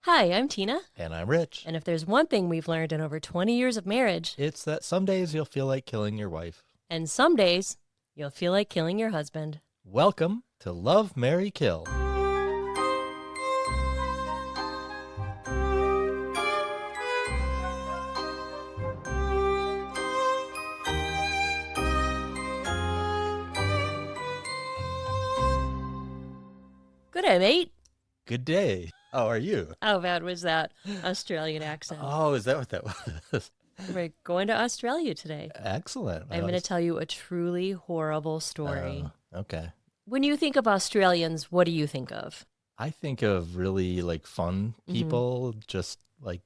Hi, I'm Tina. And I'm Rich. And if there's one thing we've learned in over 20 years of marriage, It's that some days you'll feel like killing your wife. and some days you'll feel like killing your husband. Welcome to Love, Marry, Kill. Good day, mate. Good day. How are you? How bad was that Australian accent? Oh, is that what that was? We're going to Australia today. Excellent. I'm going to tell you a truly horrible story. Okay. When you think of Australians, what do you think of? I think of really fun people, just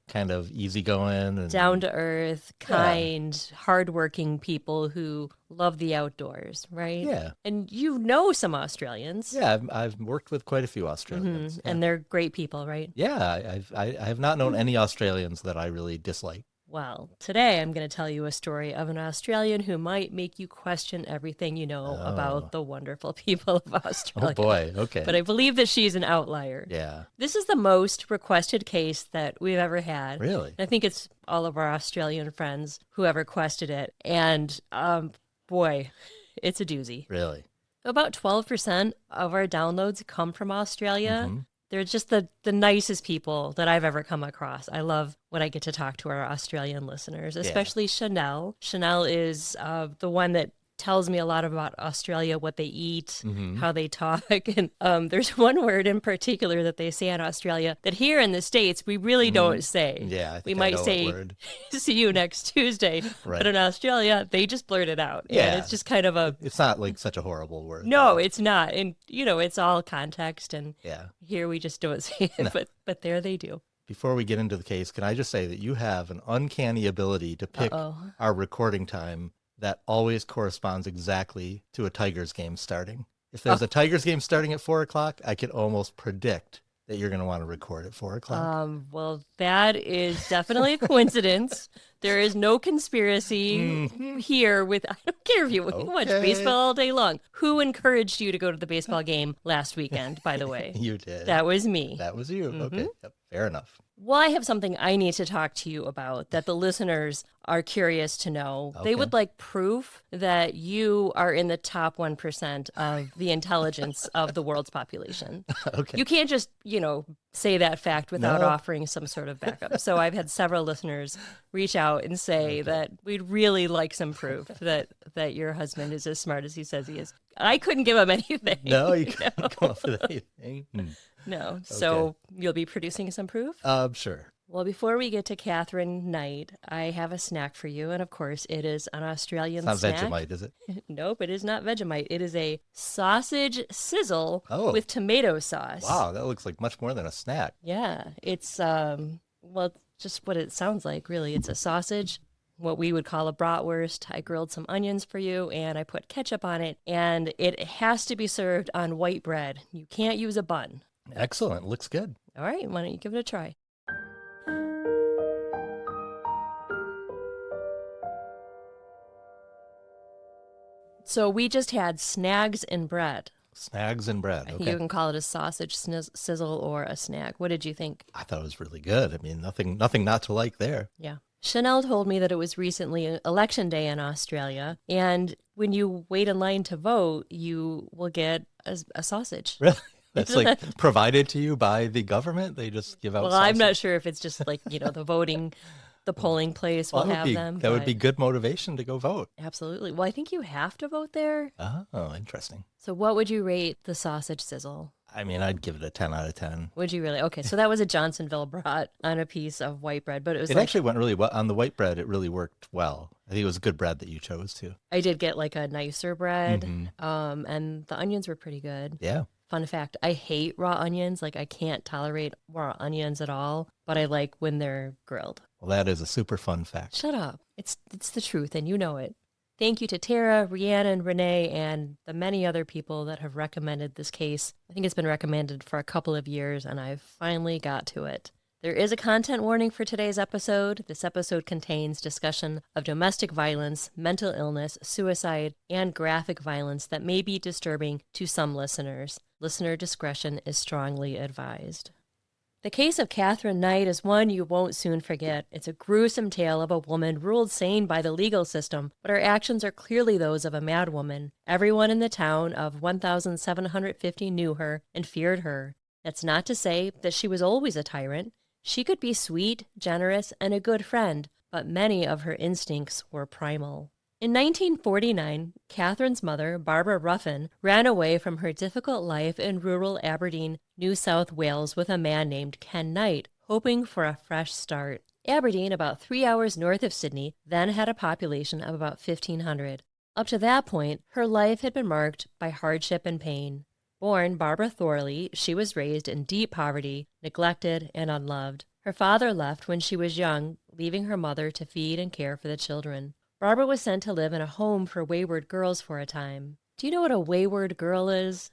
kind of easygoing and Down to earth, kind, hardworking people who love the outdoors, right? Yeah. And you know some Australians. Yeah, I've worked with quite a few Australians. Yeah. And they're great people, right? Yeah, I have not known any Australians that I really dislike. Well, today I'm going to tell you a story of an Australian who might make you question everything you know about the wonderful people of Australia. Oh boy, okay. But I believe that she's an outlier. Yeah. This is the most requested case that we've ever had. Really? I think it's all of our Australian friends who have requested it. And boy, it's a doozy. Really? About 12% of our downloads come from Australia. They're just the nicest people that I've ever come across. I love when I get to talk to our Australian listeners, especially Chanel. Chanel is the one that tells me a lot about Australia, what they eat, how they talk. And there's one word in particular that they say in Australia that here in the States, we really don't say. Yeah, I think we I might know say, what word. see you next Tuesday. Right. But in Australia, they just blurt it out. Yeah. And it's just kind of a... It's not such a horrible word. No, it's not. And, it's all context. And Yeah. here we just don't say it, No. but there they do. Before we get into the case, can I just say that you have an uncanny ability to pick our recording time that always corresponds exactly to a Tigers game starting. If there's a Tigers game starting at 4 o'clock, I can almost predict that you're going to want to record at 4 o'clock. Well, that is definitely a coincidence. There is no conspiracy here with, I don't care if you watch baseball all day long. Who encouraged you to go to the baseball game last weekend, by the way? You did. That was me. That was you. Okay. Yep. Fair enough. Well, I have something I need to talk to you about that the listeners are curious to know. Okay. They would like proof that you are in the top 1% of the intelligence of the world's population. Okay. You can't just, say that fact without No. offering some sort of backup. So I've had several listeners reach out and say that we'd really like some proof that your husband is as smart as he says he is. I couldn't give him anything. No, you can't come up with anything. No. So you'll be producing some proof? Sure. Well, before we get to Katherine Knight, I have a snack for you. And of course, it is an Australian It's not snack. Vegemite, is it? Nope, it is not Vegemite. It is a sausage sizzle with tomato sauce. Wow, that looks like much more than a snack. Yeah, it's, just what it sounds like, really. It's a sausage, what we would call a bratwurst. I grilled some onions for you, and I put ketchup on it. And it has to be served on white bread. You can't use a bun. Excellent. Looks good. All right, why don't you give it a try? So we just had snags and bread. Snags and bread. Okay. You can call it a sausage sizzle or a snag. What did you think? I thought it was really good. I mean, nothing not to like there. Yeah. Chanel told me that it was recently election day in Australia, and when you wait in line to vote, you will get a sausage. Really? That's provided to you by the government? They just give out Well, sausage? I'm not sure if it's just the polling place will have them. That would be good motivation to go vote. Absolutely. Well, I think you have to vote there. Oh, interesting. So what would you rate the sausage sizzle? I mean, I'd give it a 10 out of 10. Would you really? Okay, so that was a Johnsonville brat on a piece of white bread, but it actually went really well. On the white bread, it really worked well. I think it was a good bread that you chose, too. I did get a nicer bread, and the onions were pretty good. Yeah. Fun fact, I hate raw onions. I can't tolerate raw onions at all, but I like when they're grilled. Well, that is a super fun fact. Shut up. It's the truth, and you know it. Thank you to Tara, Rhiannon, Renee, and the many other people that have recommended this case. I think it's been recommended for a couple of years, and I've finally got to it. There is a content warning for today's episode. This episode contains discussion of domestic violence, mental illness, suicide, and graphic violence that may be disturbing to some listeners. Listener discretion is strongly advised. The case of Katherine Knight is one you won't soon forget. It's a gruesome tale of a woman ruled sane by the legal system, but her actions are clearly those of a madwoman. Everyone in the town of 1,750 knew her and feared her. That's not to say that she was always a tyrant. She could be sweet, generous, and a good friend, but many of her instincts were primal. In 1949, Katherine's mother, Barbara Ruffin, ran away from her difficult life in rural Aberdeen, New South Wales with a man named Ken Knight, hoping for a fresh start. Aberdeen, about 3 hours north of Sydney, then had a population of about 1,500. Up to that point, her life had been marked by hardship and pain. Born Barbara Thorley, she was raised in deep poverty, neglected, and unloved. Her father left when she was young, leaving her mother to feed and care for the children. Barbara was sent to live in a home for wayward girls for a time. Do you know what a wayward girl is?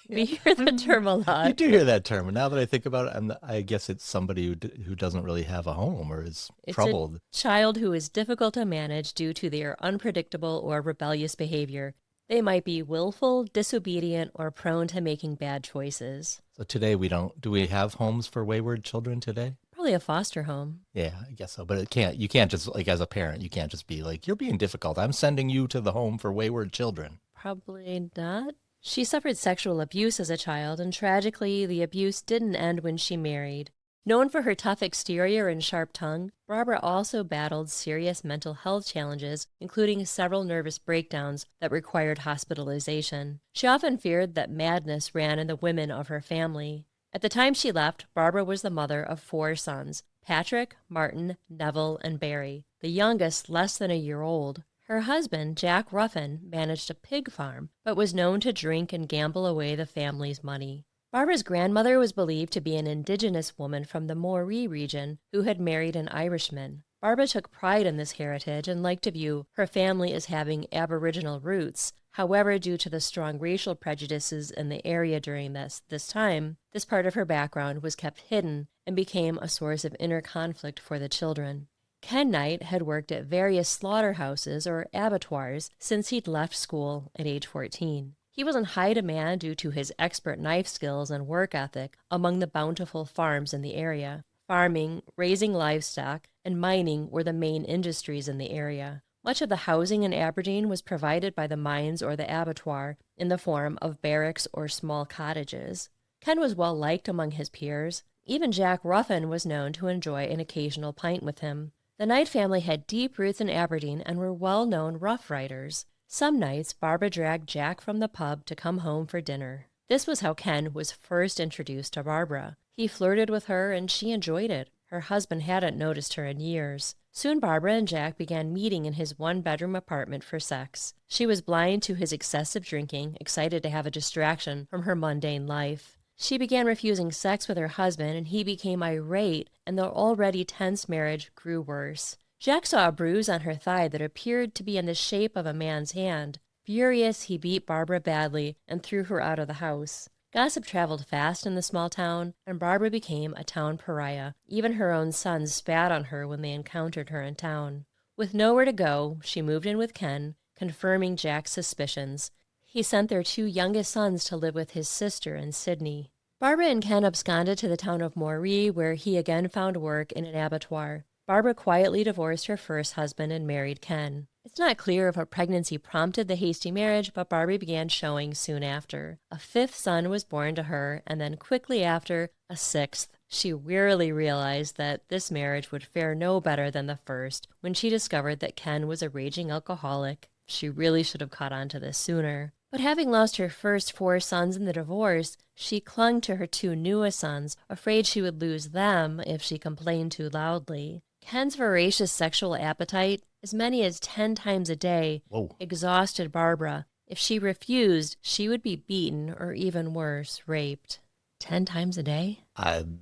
We hear the term a lot. You do hear that term. And now that I think about it, I guess it's somebody who doesn't really have a home or is troubled. It's a child who is difficult to manage due to their unpredictable or rebellious behavior. They might be willful, disobedient, or prone to making bad choices. So today do we have homes for wayward children today? Probably a foster home. Yeah, I guess so. But you can't just, like, as a parent, you can't just be like, you're being difficult. I'm sending you to the home for wayward children. Probably not. She suffered sexual abuse as a child, and tragically, the abuse didn't end when she married. Known for her tough exterior and sharp tongue, Barbara also battled serious mental health challenges, including several nervous breakdowns that required hospitalization. She often feared that madness ran in the women of her family. At the time she left, Barbara was the mother of 4 sons, Patrick, Martin, Neville, and Barry, the youngest less than a year old. Her husband, Jack Ruffin, managed a pig farm, but was known to drink and gamble away the family's money. Barbara's grandmother was believed to be an indigenous woman from the Moree region who had married an Irishman. Barbara took pride in this heritage and liked to view her family as having Aboriginal roots. However, due to the strong racial prejudices in the area during this time, this part of her background was kept hidden and became a source of inner conflict for the children. Ken Knight had worked at various slaughterhouses or abattoirs since he'd left school at age 14. He was in high demand due to his expert knife skills and work ethic among the bountiful farms in the area. Farming, raising livestock, and mining were the main industries in the area. Much of the housing in Aberdeen was provided by the mines or the abattoir in the form of barracks or small cottages. Ken was well liked among his peers. Even Jack Ruffin was known to enjoy an occasional pint with him. The Knight family had deep roots in Aberdeen and were well-known rough riders. Some nights, Barbara dragged Jack from the pub to come home for dinner. This was how Ken was first introduced to Barbara. He flirted with her, and she enjoyed it. Her husband hadn't noticed her in years. Soon Barbara and Jack began meeting in his one-bedroom apartment for sex. She was blind to his excessive drinking, excited to have a distraction from her mundane life. She began refusing sex with her husband, and he became irate, and the already tense marriage grew worse. Jack saw a bruise on her thigh that appeared to be in the shape of a man's hand. Furious, he beat Barbara badly and threw her out of the house. Gossip traveled fast in the small town, and Barbara became a town pariah. Even her own sons spat on her when they encountered her in town. With nowhere to go, she moved in with Ken, confirming Jack's suspicions. He sent their 2 youngest sons to live with his sister in Sydney. Barbara and Ken absconded to the town of Moree, where he again found work in an abattoir. Barbara quietly divorced her first husband and married Ken. It's not clear if a pregnancy prompted the hasty marriage, but Barbara began showing soon after. A 5th son was born to her, and then quickly after, a 6th. She wearily realized that this marriage would fare no better than the first when she discovered that Ken was a raging alcoholic. She really should have caught on to this sooner. But having lost her first 4 sons in the divorce, she clung to her 2 newest sons, afraid she would lose them if she complained too loudly. Ken's voracious sexual appetite, as many as 10 times a day, exhausted Barbara. If she refused, she would be beaten or, even worse, raped. 10 times a day?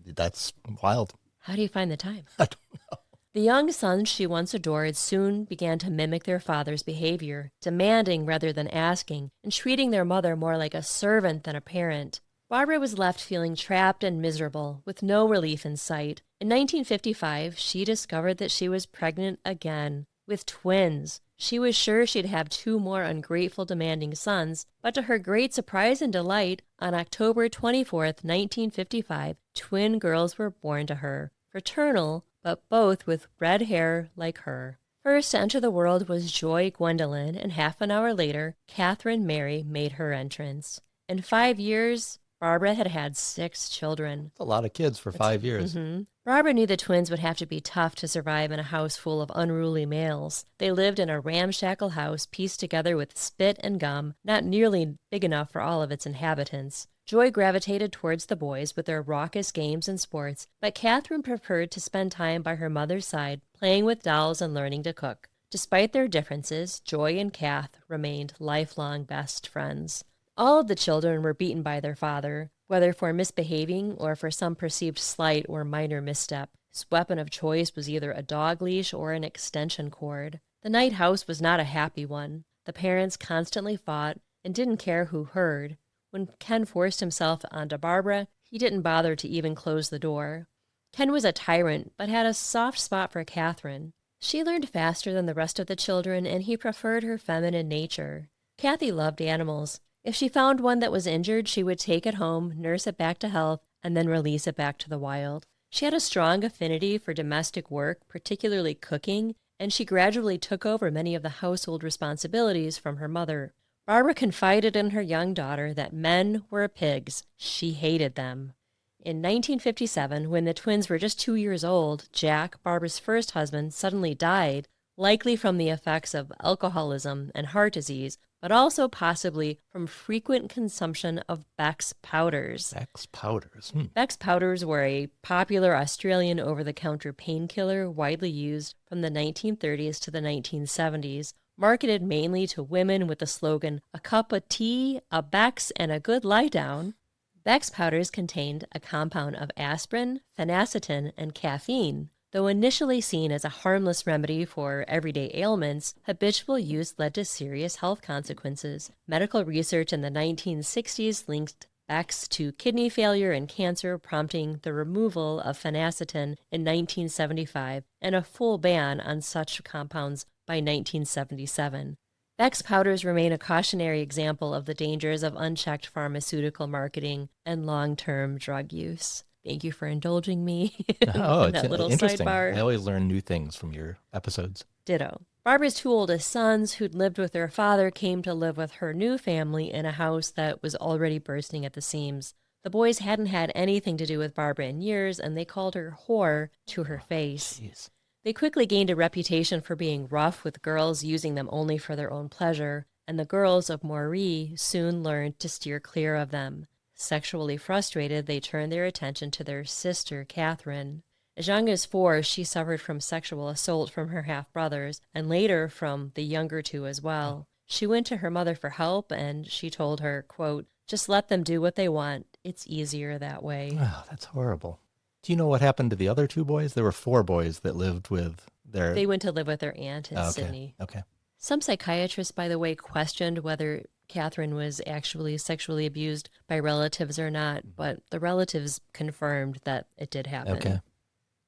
That's wild. How do you find the time? I don't know. The young sons she once adored soon began to mimic their father's behavior, demanding rather than asking, and treating their mother more like a servant than a parent. Barbara was left feeling trapped and miserable, with no relief in sight. In 1955, she discovered that she was pregnant again, with twins. She was sure she'd have 2 more ungrateful, demanding sons, but to her great surprise and delight, on October 24th, 1955, twin girls were born to her, fraternal, but both with red hair like her. First to enter the world was Joy Gwendolyn, and half an hour later, Katherine Mary made her entrance. In 5 years, Barbara had had 6 children. That's a lot of kids for 5 years. Mm-hmm. Barbara knew the twins would have to be tough to survive in a house full of unruly males. They lived in a ramshackle house pieced together with spit and gum, not nearly big enough for all of its inhabitants. Joy gravitated towards the boys with their raucous games and sports, but Katherine preferred to spend time by her mother's side, playing with dolls and learning to cook. Despite their differences, Joy and Kath remained lifelong best friends. All of the children were beaten by their father, whether for misbehaving or for some perceived slight or minor misstep. His weapon of choice was either a dog leash or an extension cord. The Knight house was not a happy one. The parents constantly fought and didn't care who heard. When Ken forced himself onto Barbara, he didn't bother to even close the door. Ken was a tyrant, but had a soft spot for Katherine. She learned faster than the rest of the children, and he preferred her feminine nature. Kathy loved animals. If she found one that was injured, she would take it home, nurse it back to health, and then release it back to the wild. She had a strong affinity for domestic work, particularly cooking, and she gradually took over many of the household responsibilities from her mother. Barbara confided in her young daughter that men were pigs. She hated them. In 1957, when the twins were just 2 years old, Jack, Barbara's first husband, suddenly died, likely from the effects of alcoholism and heart disease, but also possibly from frequent consumption of Beck's powders. Beck's powders. Beck's powders were a popular Australian over-the-counter painkiller widely used from the 1930s to the 1970s, marketed mainly to women with the slogan, "A cup of tea, a Beck's, and a good lie-down." Beck's powders contained a compound of aspirin, phenacetin, and caffeine. Though initially seen as a harmless remedy for everyday ailments, habitual use led to serious health consequences. Medical research in the 1960s linked Beck's to kidney failure and cancer, prompting the removal of phenacetin in 1975 and a full ban on such compounds by 1977. Beck's powders remain a cautionary example of the dangers of unchecked pharmaceutical marketing and long-term drug use. Thank you for indulging me in that little interesting. sidebar. I always learn new things from your episodes. Ditto. Barbara's 2 oldest sons, who'd lived with their father, came to live with her new family in a house that was already bursting at the seams. The boys hadn't had anything to do with Barbara in years, and they called her whore to her face. Jeez. They quickly gained a reputation for being rough with girls, using them only for their own pleasure, and the girls of Moree soon learned to steer clear of them. Sexually frustrated, they turned their attention to their sister, Katherine. As young as 4, she suffered from sexual assault from her half-brothers, and later from the younger 2 as well. She went to her mother for help, and she told her, quote, "Just let them do what they want. It's easier that way." Oh, that's horrible. Do you know what happened to the other 2 boys? There were 4 boys that lived with their... They went to live with their aunt in Sydney. Okay. Some psychiatrists, by the way, questioned whether Katherine was actually sexually abused by relatives or not, but the relatives confirmed that it did happen. Okay.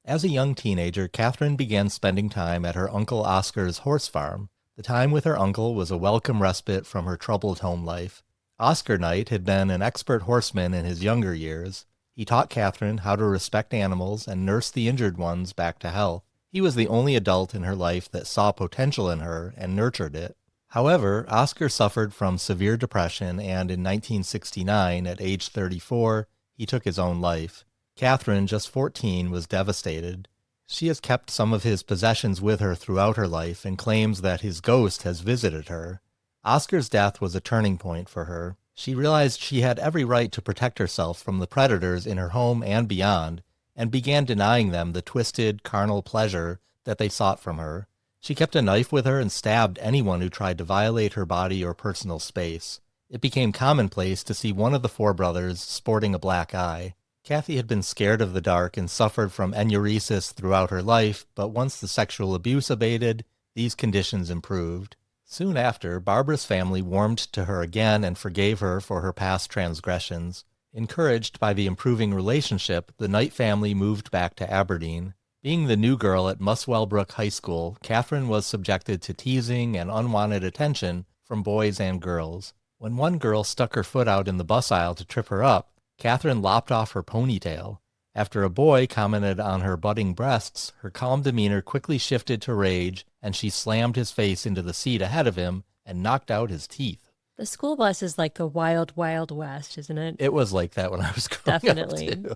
As a young teenager, Katherine began spending time at her Uncle Oscar's horse farm. The time with her uncle was a welcome respite from her troubled home life. Oscar Knight had been an expert horseman in his younger years. He taught Katherine how to respect animals and nurse the injured ones back to health. He was the only adult in her life that saw potential in her and nurtured it. However, Oscar suffered from severe depression, and in 1969, at age 34, he took his own life. Katherine, just 14, was devastated. She has kept some of his possessions with her throughout her life and claims that his ghost has visited her. Oscar's death was a turning point for her. She realized she had every right to protect herself from the predators in her home and beyond, and began denying them the twisted, carnal pleasure that they sought from her. She kept a knife with her and stabbed anyone who tried to violate her body or personal space. It became commonplace to see one of the 4 brothers sporting a black eye. Kathy had been scared of the dark and suffered from enuresis throughout her life, but once the sexual abuse abated, these conditions improved. Soon after, Barbara's family warmed to her again and forgave her for her past transgressions. Encouraged by the improving relationship, the Knight family moved back to Aberdeen. Being the new girl at Muswellbrook High School, Katherine was subjected to teasing and unwanted attention from boys and girls. When one girl stuck her foot out in the bus aisle to trip her up, Katherine lopped off her ponytail. After a boy commented on her budding breasts, her calm demeanor quickly shifted to rage, and she slammed his face into the seat ahead of him and knocked out his teeth. The school bus is like the wild, wild west, isn't it? It was like that when I was growing Definitely. up, too.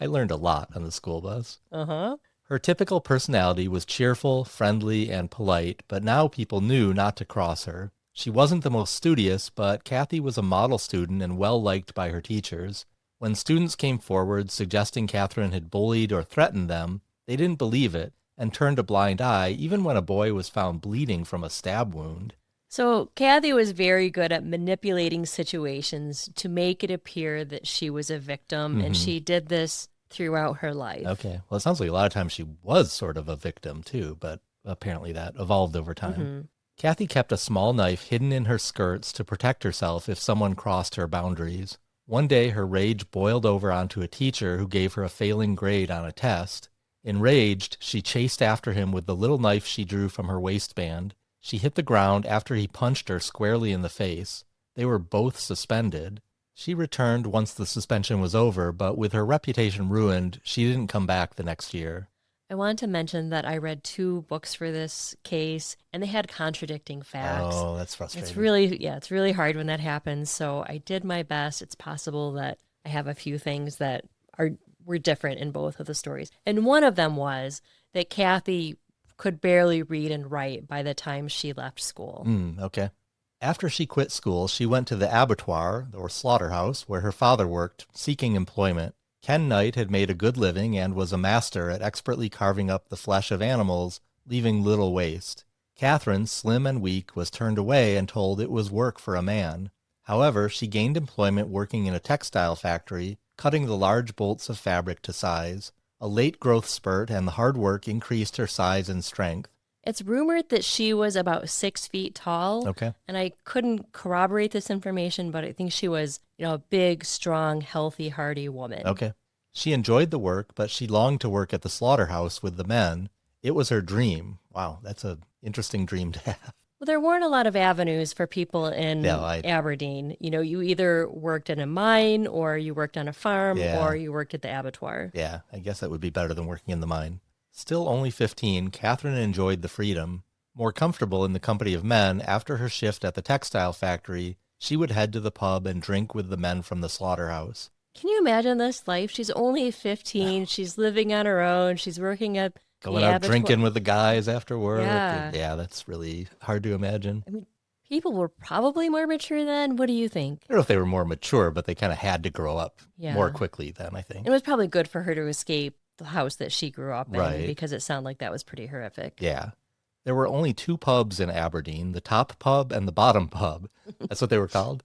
I learned a lot on the school bus. Uh-huh. Her typical personality was cheerful, friendly, and polite, but now people knew not to cross her. She wasn't the most studious, but Kathy was a model student and well-liked by her teachers. When students came forward suggesting Katherine had bullied or threatened them, they didn't believe it and turned a blind eye even when a boy was found bleeding from a stab wound. So Kathy was very good at manipulating situations to make it appear that she was a victim, and she did this throughout her life. Okay. Well, it sounds like a lot of times she was sort of a victim too, but apparently that evolved over time. Kathy kept a small knife hidden in her skirts to protect herself if someone crossed her boundaries. One day, her rage boiled over onto a teacher who gave her a failing grade on a test. Enraged, she chased after him with the little knife she drew from her waistband. She hit the ground after he punched her squarely in the face. They were both suspended. She returned once the suspension was over, but with her reputation ruined, she didn't come back the next year. I wanted to mention that I read 2 books for this case, and they had contradicting facts. Oh, that's frustrating. It's really hard when that happens. So I did my best. It's possible that I have a few things that were different in both of the stories. And one of them was that Kathy could barely read and write by the time she left school. Okay. After she quit school, she went to the abattoir, or slaughterhouse, where her father worked, seeking employment. Ken Knight had made a good living and was a master at expertly carving up the flesh of animals, leaving little waste. Katherine, slim and weak, was turned away and told it was work for a man. However, she gained employment working in a textile factory, cutting the large bolts of fabric to size. A late growth spurt and the hard work increased her size and strength. It's rumored that she was about 6 feet tall. Okay. And I couldn't corroborate this information, but I think she was, a big, strong, healthy, hardy woman. Okay. She enjoyed the work, but she longed to work at the slaughterhouse with the men. It was her dream. Wow, that's an interesting dream to have. Well, there weren't a lot of avenues for people in Aberdeen. You either worked in a mine or you worked on a farm or you worked at the abattoir. Yeah, I guess that would be better than working in the mine. Still only 15, Katherine enjoyed the freedom. More comfortable in the company of men, after her shift at the textile factory, she would head to the pub and drink with the men from the slaughterhouse. Can you imagine this life? She's only 15. She's living on her own. She's working at Going out drinking with the guys after work. Yeah, that's really hard to imagine. I mean, people were probably more mature then. What do you think? I don't know if they were more mature, but they kind of had to grow up more quickly then, I think. It was probably good for her to escape the house that she grew up in, because it sounded like that was pretty horrific. Yeah. There were only 2 pubs in Aberdeen, the top pub and the bottom pub. That's what they were called?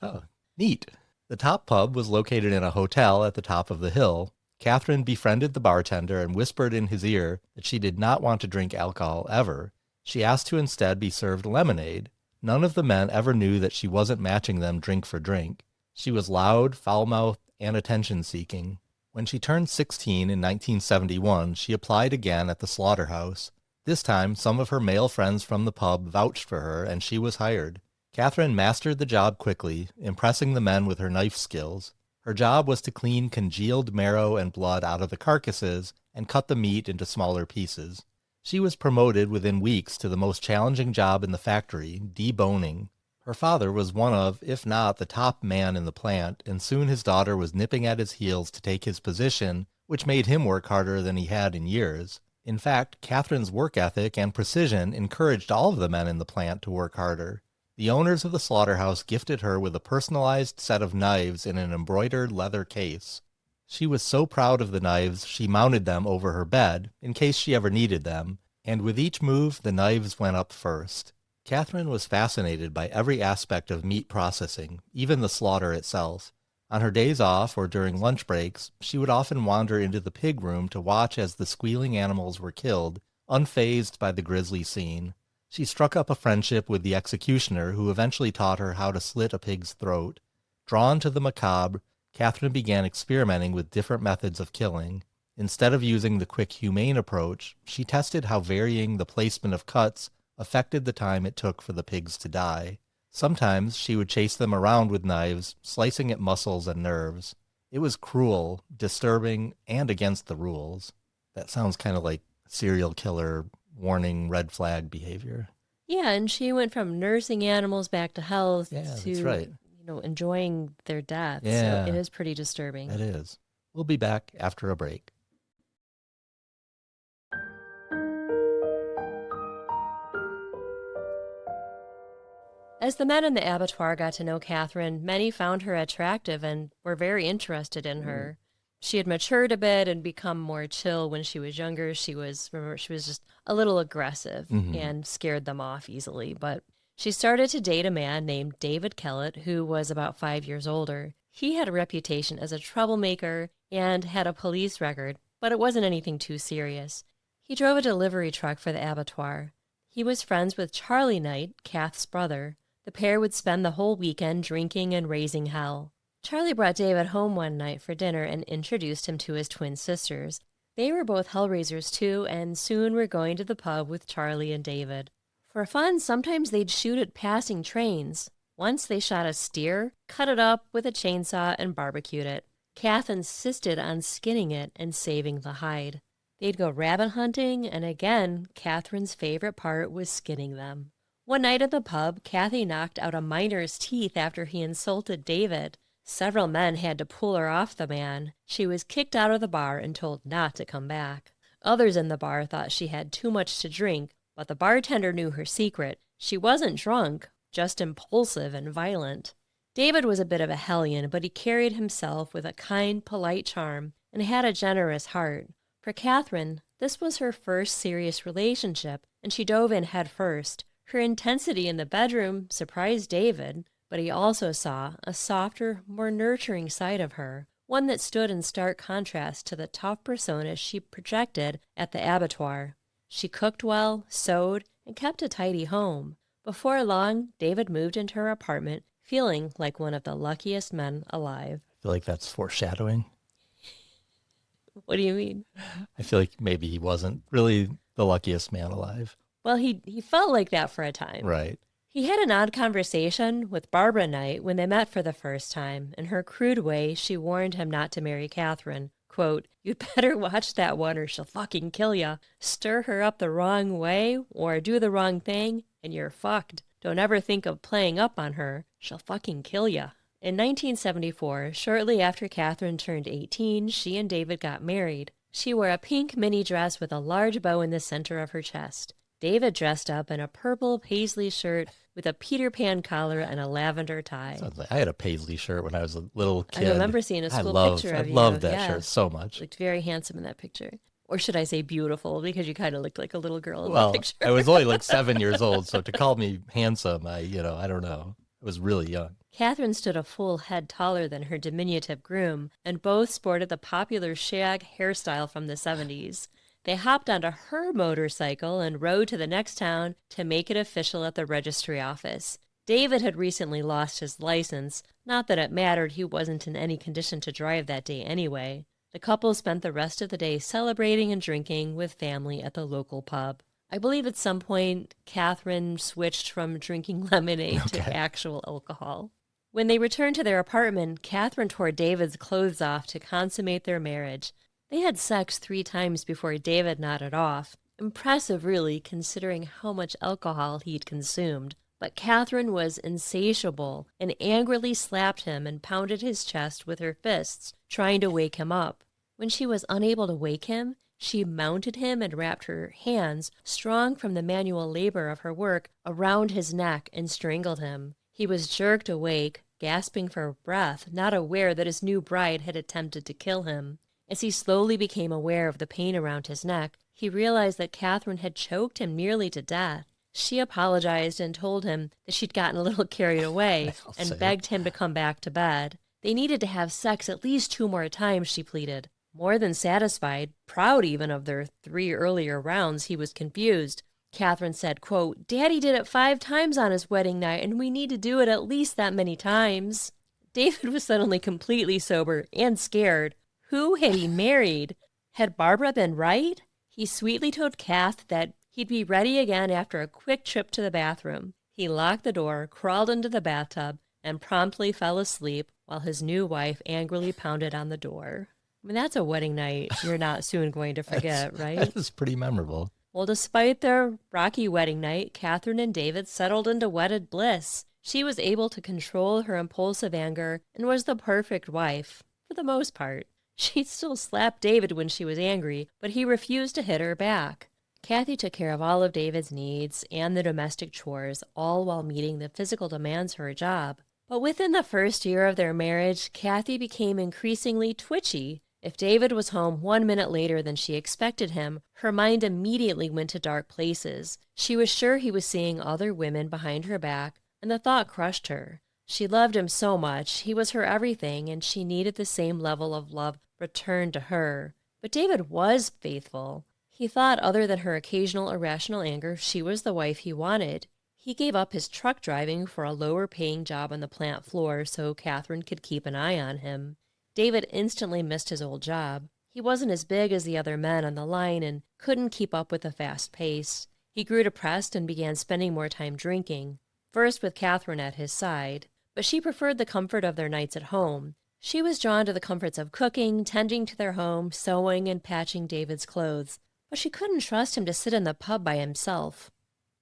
Oh, neat. The top pub was located in a hotel at the top of the hill. Katherine befriended the bartender and whispered in his ear that she did not want to drink alcohol ever. She asked to instead be served lemonade. None of the men ever knew that she wasn't matching them drink for drink. She was loud, foul-mouthed, and attention-seeking. When she turned 16 in 1971, she applied again at the slaughterhouse. This time, some of her male friends from the pub vouched for her, and she was hired. Katherine mastered the job quickly, impressing the men with her knife skills. Her job was to clean congealed marrow and blood out of the carcasses and cut the meat into smaller pieces. She was promoted within weeks to the most challenging job in the factory, deboning. Her father was one of, if not the top man in the plant, and soon his daughter was nipping at his heels to take his position, which made him work harder than he had in years. In fact, Katherine's work ethic and precision encouraged all of the men in the plant to work harder. The owners of the slaughterhouse gifted her with a personalized set of knives in an embroidered leather case. She was so proud of the knives, she mounted them over her bed, in case she ever needed them, and with each move, the knives went up first. Katherine was fascinated by every aspect of meat processing, even the slaughter itself. On her days off or during lunch breaks, she would often wander into the pig room to watch as the squealing animals were killed, unfazed by the grisly scene. She struck up a friendship with the executioner, who eventually taught her how to slit a pig's throat. Drawn to the macabre, Katherine began experimenting with different methods of killing. Instead of using the quick, humane approach, she tested how varying the placement of cuts affected the time it took for the pigs to die. Sometimes she would chase them around with knives, slicing at muscles and nerves. It was cruel, disturbing, and against the rules. That sounds kind of like serial killer warning red flag behavior. Yeah, and she went from nursing animals back to health to that's right. Enjoying their death. Yeah. So it is pretty disturbing. It is. We'll be back after a break. As the men in the abattoir got to know Katherine, many found her attractive and were very interested in her. She had matured a bit and become more chill when she was younger. She was just a little aggressive and scared them off easily. But she started to date a man named David Kellett, who was about 5 years older. He had a reputation as a troublemaker and had a police record, but it wasn't anything too serious. He drove a delivery truck for the abattoir. He was friends with Charlie Knight, Kath's brother. The pair would spend the whole weekend drinking and raising hell. Charlie brought David home one night for dinner and introduced him to his twin sisters. They were both hellraisers too, and soon were going to the pub with Charlie and David. For fun, sometimes they'd shoot at passing trains. Once they shot a steer, cut it up with a chainsaw, and barbecued it. Kath insisted on skinning it and saving the hide. They'd go rabbit hunting, and again, Katherine's favorite part was skinning them. One night at the pub, Kathy knocked out a miner's teeth after he insulted David. Several men had to pull her off the man. She was kicked out of the bar and told not to come back. Others in the bar thought she had too much to drink, but the bartender knew her secret. She wasn't drunk, just impulsive and violent. David was a bit of a hellion, but he carried himself with a kind, polite charm and had a generous heart. For Katherine, this was her first serious relationship, and she dove in head first. Her intensity in the bedroom surprised David, but he also saw a softer, more nurturing side of her, one that stood in stark contrast to the tough persona she projected at the abattoir. She cooked well, sewed, and kept a tidy home. Before long, David moved into her apartment, feeling like one of the luckiest men alive. I feel like that's foreshadowing. What do you mean? I feel like maybe he wasn't really the luckiest man alive. Well, he felt like that for a time. Right. He had an odd conversation with Barbara Knight when they met for the first time. In her crude way, she warned him not to marry Katherine. Quote, "You'd better watch that one or she'll fucking kill ya. Stir her up the wrong way or do the wrong thing and you're fucked. Don't ever think of playing up on her. She'll fucking kill ya." In 1974, shortly after Katherine turned 18, she and David got married. She wore a pink mini dress with a large bow in the center of her chest. David dressed up in a purple paisley shirt with a Peter Pan collar and a lavender tie. Sounds like I had a paisley shirt when I was a little kid. I remember seeing a school picture of you. I loved that shirt so much. You looked very handsome in that picture. Or should I say beautiful, because you kind of looked like a little girl in that picture. I was only like 7 years old, so to call me handsome, I don't know. I was really young. Katherine stood a full head taller than her diminutive groom, and both sported the popular shag hairstyle from the 70s. They hopped onto her motorcycle and rode to the next town to make it official at the registry office. David had recently lost his license. Not that it mattered, he wasn't in any condition to drive that day anyway. The couple spent the rest of the day celebrating and drinking with family at the local pub. I believe at some point, Katherine switched from drinking lemonade to actual alcohol. When they returned to their apartment, Katherine tore David's clothes off to consummate their marriage. They had sex 3 times before David nodded off. Impressive, really, considering how much alcohol he'd consumed. But Katherine was insatiable and angrily slapped him and pounded his chest with her fists, trying to wake him up. When she was unable to wake him, she mounted him and wrapped her hands, strong from the manual labor of her work, around his neck and strangled him. He was jerked awake, gasping for breath, not aware that his new bride had attempted to kill him. As he slowly became aware of the pain around his neck, he realized that Katherine had choked him nearly to death. She apologized and told him that she'd gotten a little carried away and begged him to come back to bed. They needed to have sex at least 2 more times, she pleaded. More than satisfied, proud even of their 3 earlier rounds, he was confused. Katherine said, quote, "Daddy did it 5 times on his wedding night, and we need to do it at least that many times." David was suddenly completely sober and scared. Who had he married? Had Barbara been right? He sweetly told Kath that he'd be ready again after a quick trip to the bathroom. He locked the door, crawled into the bathtub, and promptly fell asleep while his new wife angrily pounded on the door. I mean, that's a wedding night you're not soon going to forget, right? That is pretty memorable. Well, despite their rocky wedding night, Katherine and David settled into wedded bliss. She was able to control her impulsive anger and was the perfect wife, for the most part. She'd still slap David when she was angry, but he refused to hit her back. Kathy took care of all of David's needs and the domestic chores, all while meeting the physical demands of her job. But within the first year of their marriage, Kathy became increasingly twitchy. If David was home 1 minute later than she expected him, her mind immediately went to dark places. She was sure he was seeing other women behind her back, and the thought crushed her. She loved him so much, he was her everything, and she needed the same level of love returned to her. But David was faithful. He thought, other than her occasional irrational anger, she was the wife he wanted. He gave up his truck driving for a lower-paying job on the plant floor so Katherine could keep an eye on him. David instantly missed his old job. He wasn't as big as the other men on the line and couldn't keep up with the fast pace. He grew depressed and began spending more time drinking, first with Katherine at his side. But she preferred the comfort of their nights at home. She was drawn to the comforts of cooking, tending to their home, sewing, and patching David's clothes. But she couldn't trust him to sit in the pub by himself.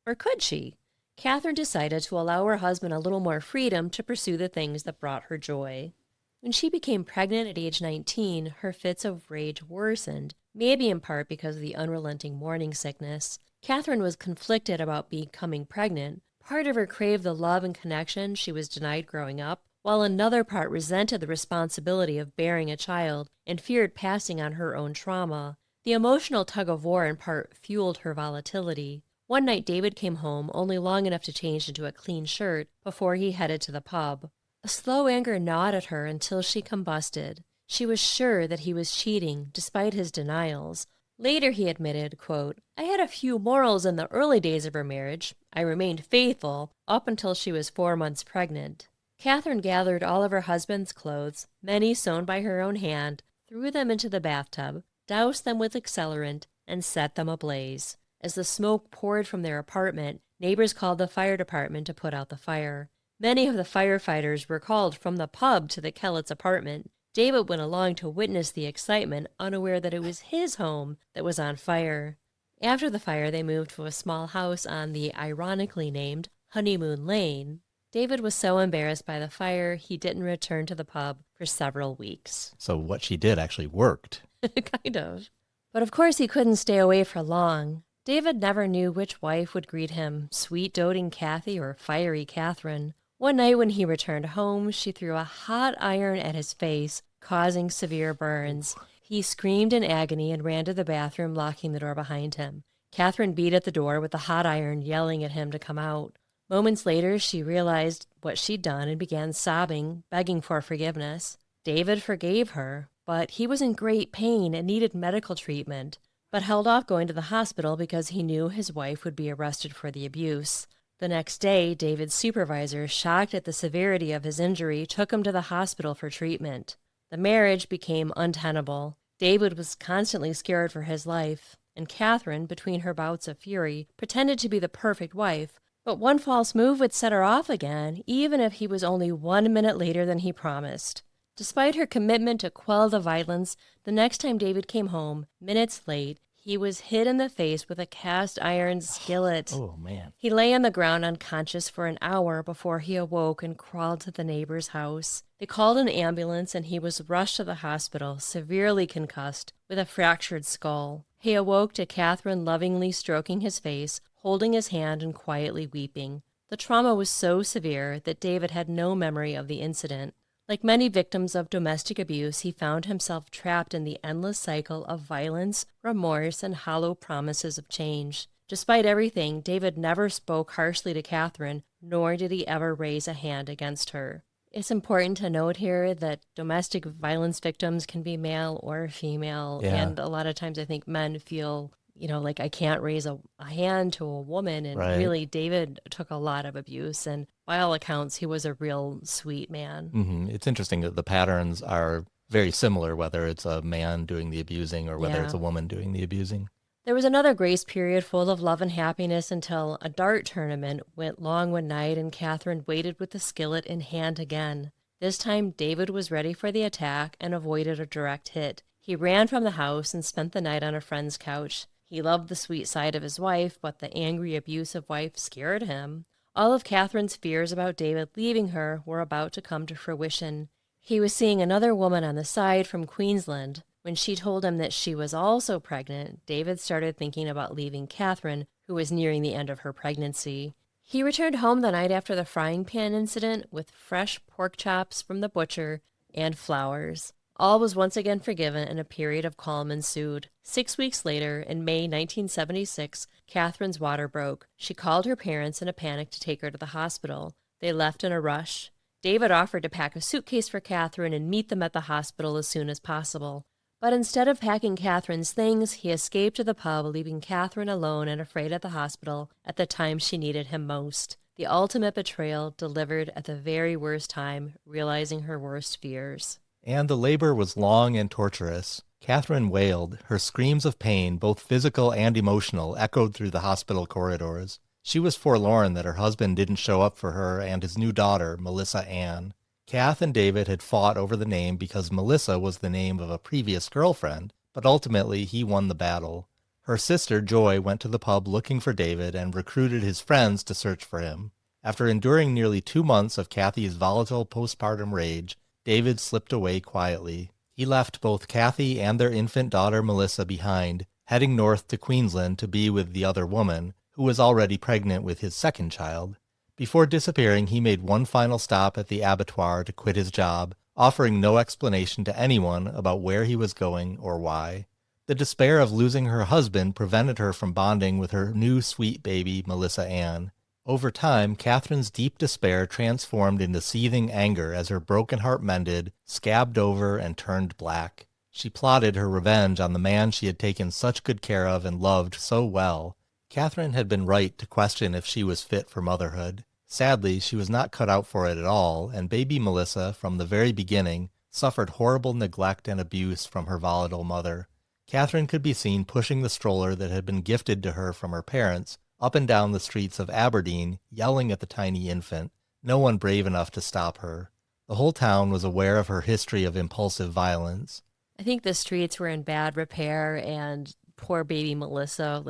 Or could she? Katherine decided to allow her husband a little more freedom to pursue the things that brought her joy. When she became pregnant at age 19, her fits of rage worsened, maybe in part because of the unrelenting morning sickness. Katherine was conflicted about becoming pregnant. Part of her craved the love and connection she was denied growing up, while another part resented the responsibility of bearing a child and feared passing on her own trauma. The emotional tug-of-war in part fueled her volatility. One night David came home only long enough to change into a clean shirt before he headed to the pub. A slow anger gnawed at her until she combusted. She was sure that he was cheating, despite his denials. Later he admitted, quote, "I had a few morals in the early days of our marriage. I remained faithful up until she was 4 months pregnant." Katherine gathered all of her husband's clothes, many sewn by her own hand, threw them into the bathtub, doused them with accelerant, and set them ablaze. As the smoke poured from their apartment, neighbors called the fire department to put out the fire. Many of the firefighters were called from the pub to the Kellett's apartment. David went along to witness the excitement, unaware that it was his home that was on fire. After the fire, they moved to a small house on the ironically named Honeymoon Lane. David was so embarrassed by the fire, he didn't return to the pub for several weeks. So what she did actually worked. Kind of. But of course he couldn't stay away for long. David never knew which wife would greet him, sweet doting Kathy or fiery Katherine. One night when he returned home, she threw a hot iron at his face, causing severe burns. He screamed in agony and ran to the bathroom, locking the door behind him. Katherine beat at the door with the hot iron, yelling at him to come out. Moments later, she realized what she'd done and began sobbing, begging for forgiveness. David forgave her, but he was in great pain and needed medical treatment, but held off going to the hospital because he knew his wife would be arrested for the abuse. The next day, David's supervisor, shocked at the severity of his injury, took him to the hospital for treatment. The marriage became untenable. David was constantly scared for his life, and Katherine, between her bouts of fury, pretended to be the perfect wife. But one false move would set her off again, even if he was only 1 minute later than he promised. Despite her commitment to quell the violence, the next time David came home, minutes late, he was hit in the face with a cast iron skillet. Oh, man. He lay on the ground unconscious for an hour before he awoke and crawled to the neighbor's house. They called an ambulance and he was rushed to the hospital, severely concussed, with a fractured skull. He awoke to Katherine lovingly stroking his face, holding his hand and quietly weeping. The trauma was so severe that David had no memory of the incident. Like many victims of domestic abuse, he found himself trapped in the endless cycle of violence, remorse, and hollow promises of change. Despite everything, David never spoke harshly to Katherine, nor did he ever raise a hand against her. It's important to note here that domestic violence victims can be male or female, and a lot of times I think men feel, like I can't raise a hand to a woman, and really David took a lot of abuse, and by all accounts, he was a real sweet man. Mm-hmm. It's interesting that the patterns are very similar, whether it's a man doing the abusing or whether it's a woman doing the abusing. There was another grace period full of love and happiness until a dart tournament went long one night and Katherine waited with the skillet in hand again. This time, David was ready for the attack and avoided a direct hit. He ran from the house and spent the night on a friend's couch. He loved the sweet side of his wife, but the angry, abusive wife scared him. All of Katherine's fears about David leaving her were about to come to fruition. He was seeing another woman on the side from Queensland. When she told him that she was also pregnant, David started thinking about leaving Katherine, who was nearing the end of her pregnancy. He returned home the night after the frying pan incident with fresh pork chops from the butcher and flowers. All was once again forgiven and a period of calm ensued. 6 weeks later, in May 1976, Katherine's water broke. She called her parents in a panic to take her to the hospital. They left in a rush. David offered to pack a suitcase for Katherine and meet them at the hospital as soon as possible. But instead of packing Katherine's things, he escaped to the pub, leaving Katherine alone and afraid at the hospital at the time she needed him most. The ultimate betrayal delivered at the very worst time, realizing her worst fears. And the labor was long and torturous. Katherine wailed. Her screams of pain, both physical and emotional, echoed through the hospital corridors. She was forlorn that her husband didn't show up for her and his new daughter, Melissa Ann. Kath and David had fought over the name because Melissa was the name of a previous girlfriend, but ultimately he won the battle. Her sister, Joy, went to the pub looking for David and recruited his friends to search for him. After enduring nearly 2 months of Kathy's volatile postpartum rage, David slipped away quietly. He left both Kathy and their infant daughter Melissa behind, heading north to Queensland to be with the other woman, who was already pregnant with his second child. Before disappearing, he made one final stop at the abattoir to quit his job, offering no explanation to anyone about where he was going or why. The despair of losing her husband prevented her from bonding with her new sweet baby, Melissa Ann. Over time, Katherine's deep despair transformed into seething anger as her broken heart mended, scabbed over, and turned black. She plotted her revenge on the man she had taken such good care of and loved so well. Katherine had been right to question if she was fit for motherhood. Sadly, she was not cut out for it at all, and baby Melissa, from the very beginning, suffered horrible neglect and abuse from her volatile mother. Katherine could be seen pushing the stroller that had been gifted to her from her parents up and down the streets of Aberdeen, yelling at the tiny infant, no one brave enough to stop her. The whole town was aware of her history of impulsive violence. I think the streets were in bad repair, and poor baby Melissa,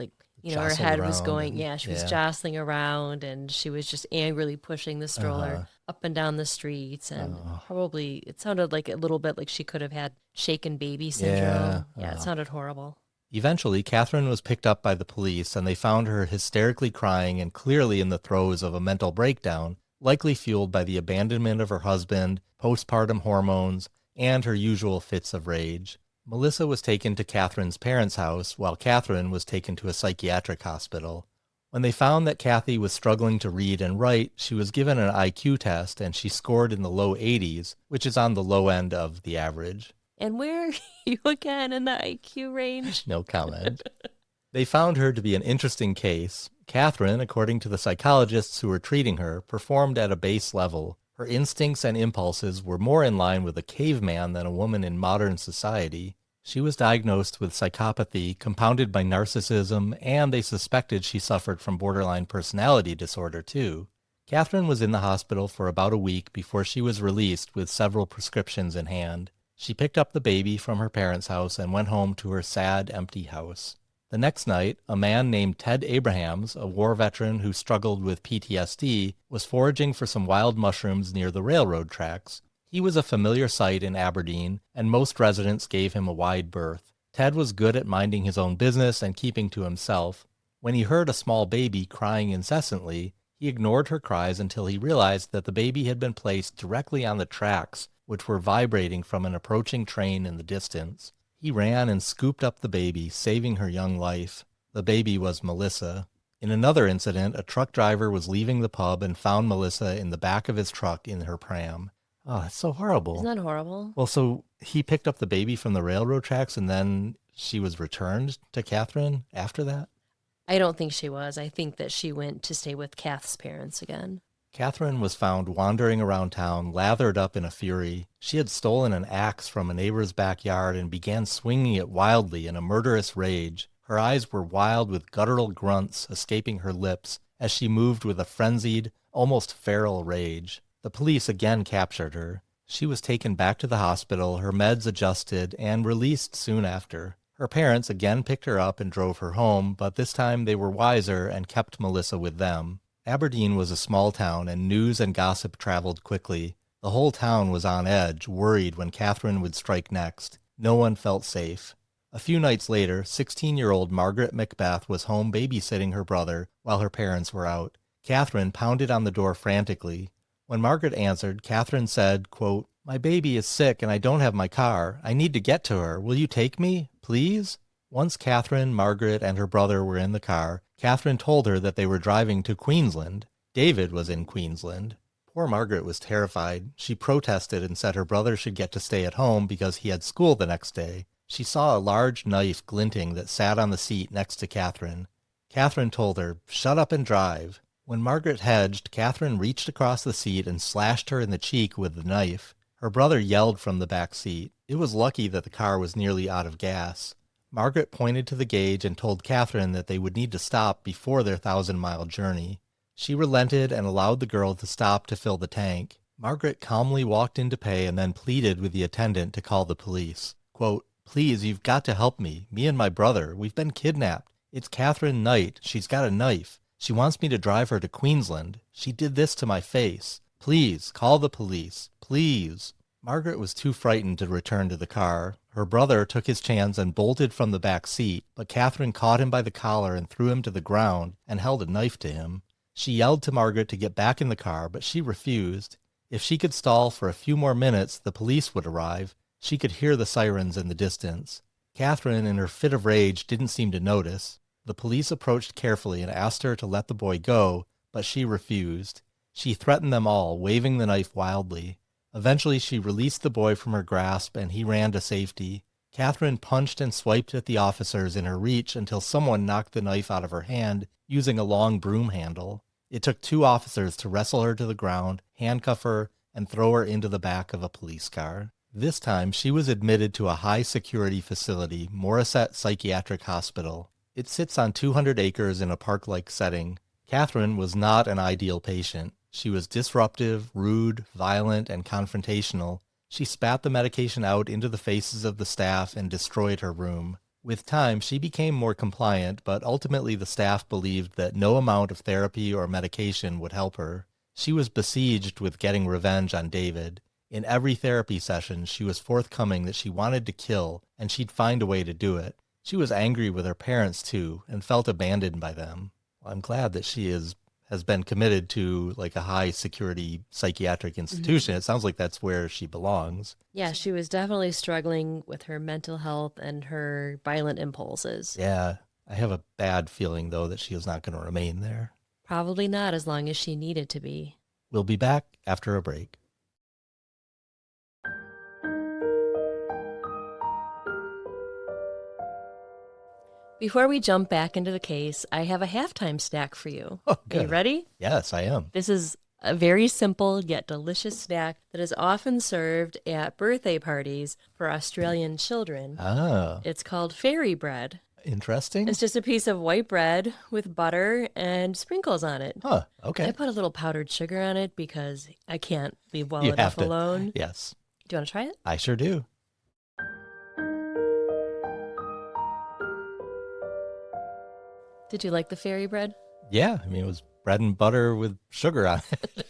her head was going, she was jostling around, and she was just angrily pushing the stroller up and down the streets, and probably, it sounded like a little bit like she could have had shaken baby syndrome. It sounded horrible. Eventually, Katherine was picked up by the police, and they found her hysterically crying and clearly in the throes of a mental breakdown, likely fueled by the abandonment of her husband, postpartum hormones, and her usual fits of rage. Melissa was taken to Katherine's parents' house, while Katherine was taken to a psychiatric hospital. When they found that Kathy was struggling to read and write, she was given an IQ test, and she scored in the low 80s, which is on the low end of the average. And where are you again in the IQ range? No comment. They found her to be an interesting case. Katherine, according to the psychologists who were treating her, performed at a base level. Her instincts and impulses were more in line with a caveman than a woman in modern society. She was diagnosed with psychopathy compounded by narcissism, and they suspected she suffered from borderline personality disorder too. Katherine was in the hospital for about a week before she was released with several prescriptions in hand. She picked up the baby from her parents' house and went home to her sad, empty house. The next night, a man named Ted Abrahams, a war veteran who struggled with PTSD, was foraging for some wild mushrooms near the railroad tracks. He was a familiar sight in Aberdeen, and most residents gave him a wide berth. Ted was good at minding his own business and keeping to himself. When he heard a small baby crying incessantly, he ignored her cries until he realized that the baby had been placed directly on the tracks, which were vibrating from an approaching train in the distance. He ran and scooped up the baby, saving her young life. The baby was Melissa. In another incident, a truck driver was leaving the pub and found Melissa in the back of his truck in her pram. Oh, that's so horrible. Isn't that horrible? Well, so he picked up the baby from the railroad tracks and then she was returned to Katherine after that? I don't think she was. I think that she went to stay with Kath's parents again. Katherine was found wandering around town, lathered up in a fury. She had stolen an axe from a neighbor's backyard and began swinging it wildly in a murderous rage. Her eyes were wild with guttural grunts escaping her lips as she moved with a frenzied, almost feral rage. The police again captured her. She was taken back to the hospital, her meds adjusted, and released soon after. Her parents again picked her up and drove her home, but this time they were wiser and kept Melissa with them. Aberdeen was a small town, and news and gossip traveled quickly. The whole town was on edge, worried when Katherine would strike next. No one felt safe. A few nights later, 16-year-old Margaret Macbeth was home babysitting her brother while her parents were out. Katherine pounded on the door frantically. When Margaret answered, Katherine said, quote, "My baby is sick and I don't have my car. I need to get to her. Will you take me, please?" Once Katherine, Margaret, and her brother were in the car, Katherine told her that they were driving to Queensland. David was in Queensland. Poor Margaret was terrified. She protested and said her brother should get to stay at home because he had school the next day. She saw a large knife glinting that sat on the seat next to Katherine. Katherine told her, "Shut up and drive." When Margaret hedged, Katherine reached across the seat and slashed her in the cheek with the knife. Her brother yelled from the back seat. It was lucky that the car was nearly out of gas. Margaret pointed to the gauge and told Katherine that they would need to stop before their 1,000-mile journey. She relented and allowed the girl to stop to fill the tank. Margaret calmly walked in to pay and then pleaded with the attendant to call the police. Quote, "Please, you've got to help me. Me and my brother. We've been kidnapped. It's Katherine Knight. She's got a knife. She wants me to drive her to Queensland. She did this to my face. Please, call the police. Please." Margaret was too frightened to return to the car. Her brother took his chance and bolted from the back seat, but Katherine caught him by the collar and threw him to the ground and held a knife to him. She yelled to Margaret to get back in the car, but she refused. If she could stall for a few more minutes, the police would arrive. She could hear the sirens in the distance. Katherine, in her fit of rage, didn't seem to notice. The police approached carefully and asked her to let the boy go, but she refused. She threatened them all, waving the knife wildly. Eventually, she released the boy from her grasp, and he ran to safety. Katherine punched and swiped at the officers in her reach until someone knocked the knife out of her hand using a long broom handle. It took 2 officers to wrestle her to the ground, handcuff her, and throw her into the back of a police car. This time, she was admitted to a high-security facility, Morisset Psychiatric Hospital. It sits on 200 acres in a park-like setting. Katherine was not an ideal patient. She was disruptive, rude, violent, and confrontational. She spat the medication out into the faces of the staff and destroyed her room. With time, she became more compliant, but ultimately the staff believed that no amount of therapy or medication would help her. She was besieged with getting revenge on David. In every therapy session, she was forthcoming that she wanted to kill, and she'd find a way to do it. She was angry with her parents, too, and felt abandoned by them. Well, I'm glad that she has been committed to like a high-security psychiatric institution. It sounds like that's where she belongs. Yeah, she was definitely struggling with her mental health and her violent impulses. Yeah, I have a bad feeling, though, that she is not going to remain there. Probably not as long as she needed to be. We'll be back after a break. Before we jump back into the case, I have a halftime snack for you. Oh, good. Are you ready? Yes, I am. This is a very simple yet delicious snack that is often served at birthday parties for Australian children. Ah. It's called fairy bread. Interesting. It's just a piece of white bread with butter and sprinkles on it. Huh, okay. I put a little powdered sugar on it because I can't leave well enough alone. Yes. Do you want to try it? I sure do. Did you like the fairy bread? Yeah, I mean, it was bread and butter with sugar on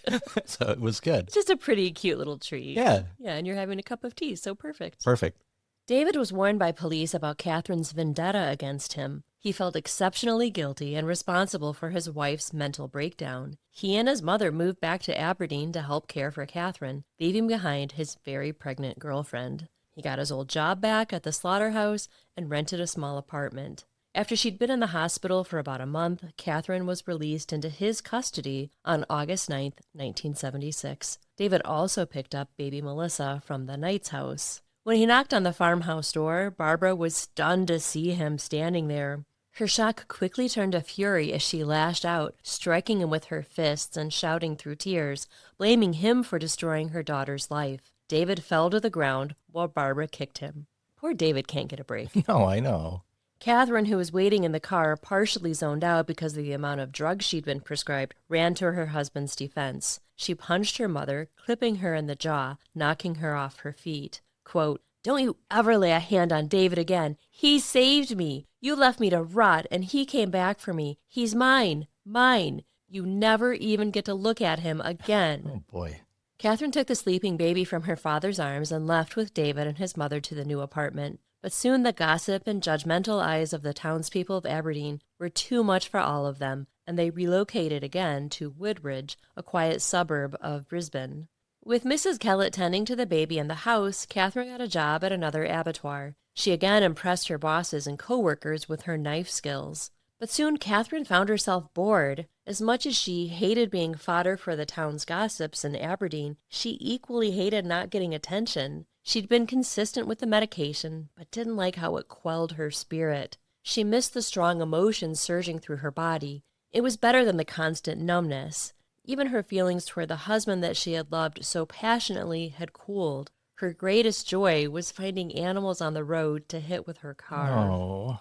it, so it was good. It's just a pretty cute little treat. Yeah. Yeah, and you're having a cup of tea, so perfect. Perfect. David was warned by police about Katherine's vendetta against him. He felt exceptionally guilty and responsible for his wife's mental breakdown. He and his mother moved back to Aberdeen to help care for Katherine, leaving behind his very pregnant girlfriend. He got his old job back at the slaughterhouse and rented a small apartment. After she'd been in the hospital for about a month, Katherine was released into his custody on August 9th, 1976. David also picked up baby Melissa from the Knight's house. When he knocked on the farmhouse door, Barbara was stunned to see him standing there. Her shock quickly turned to fury as she lashed out, striking him with her fists and shouting through tears, blaming him for destroying her daughter's life. David fell to the ground while Barbara kicked him. Poor David can't get a break. No, I know. Catherine, who was waiting in the car, partially zoned out because of the amount of drugs she'd been prescribed, ran to her husband's defense. She punched her mother, clipping her in the jaw, knocking her off her feet. Quote, "Don't you ever lay a hand on David again. He saved me. You left me to rot, and he came back for me. He's mine. Mine. You never even get to look at him again." Oh, boy. Catherine took the sleeping baby from her father's arms and left with David and his mother to the new apartment. But soon the gossip and judgmental eyes of the townspeople of Aberdeen were too much for all of them, and they relocated again to Woodridge, a quiet suburb of Brisbane. With Mrs. Kellett tending to the baby in the house, Catherine got a job at another abattoir. She again impressed her bosses and co-workers with her knife skills. But soon Catherine found herself bored. As much as she hated being fodder for the town's gossips in Aberdeen, she equally hated not getting attention. She'd been consistent with the medication, but didn't like how it quelled her spirit. She missed the strong emotions surging through her body. It was better than the constant numbness. Even her feelings toward the husband that she had loved so passionately had cooled. Her greatest joy was finding animals on the road to hit with her car. Oh.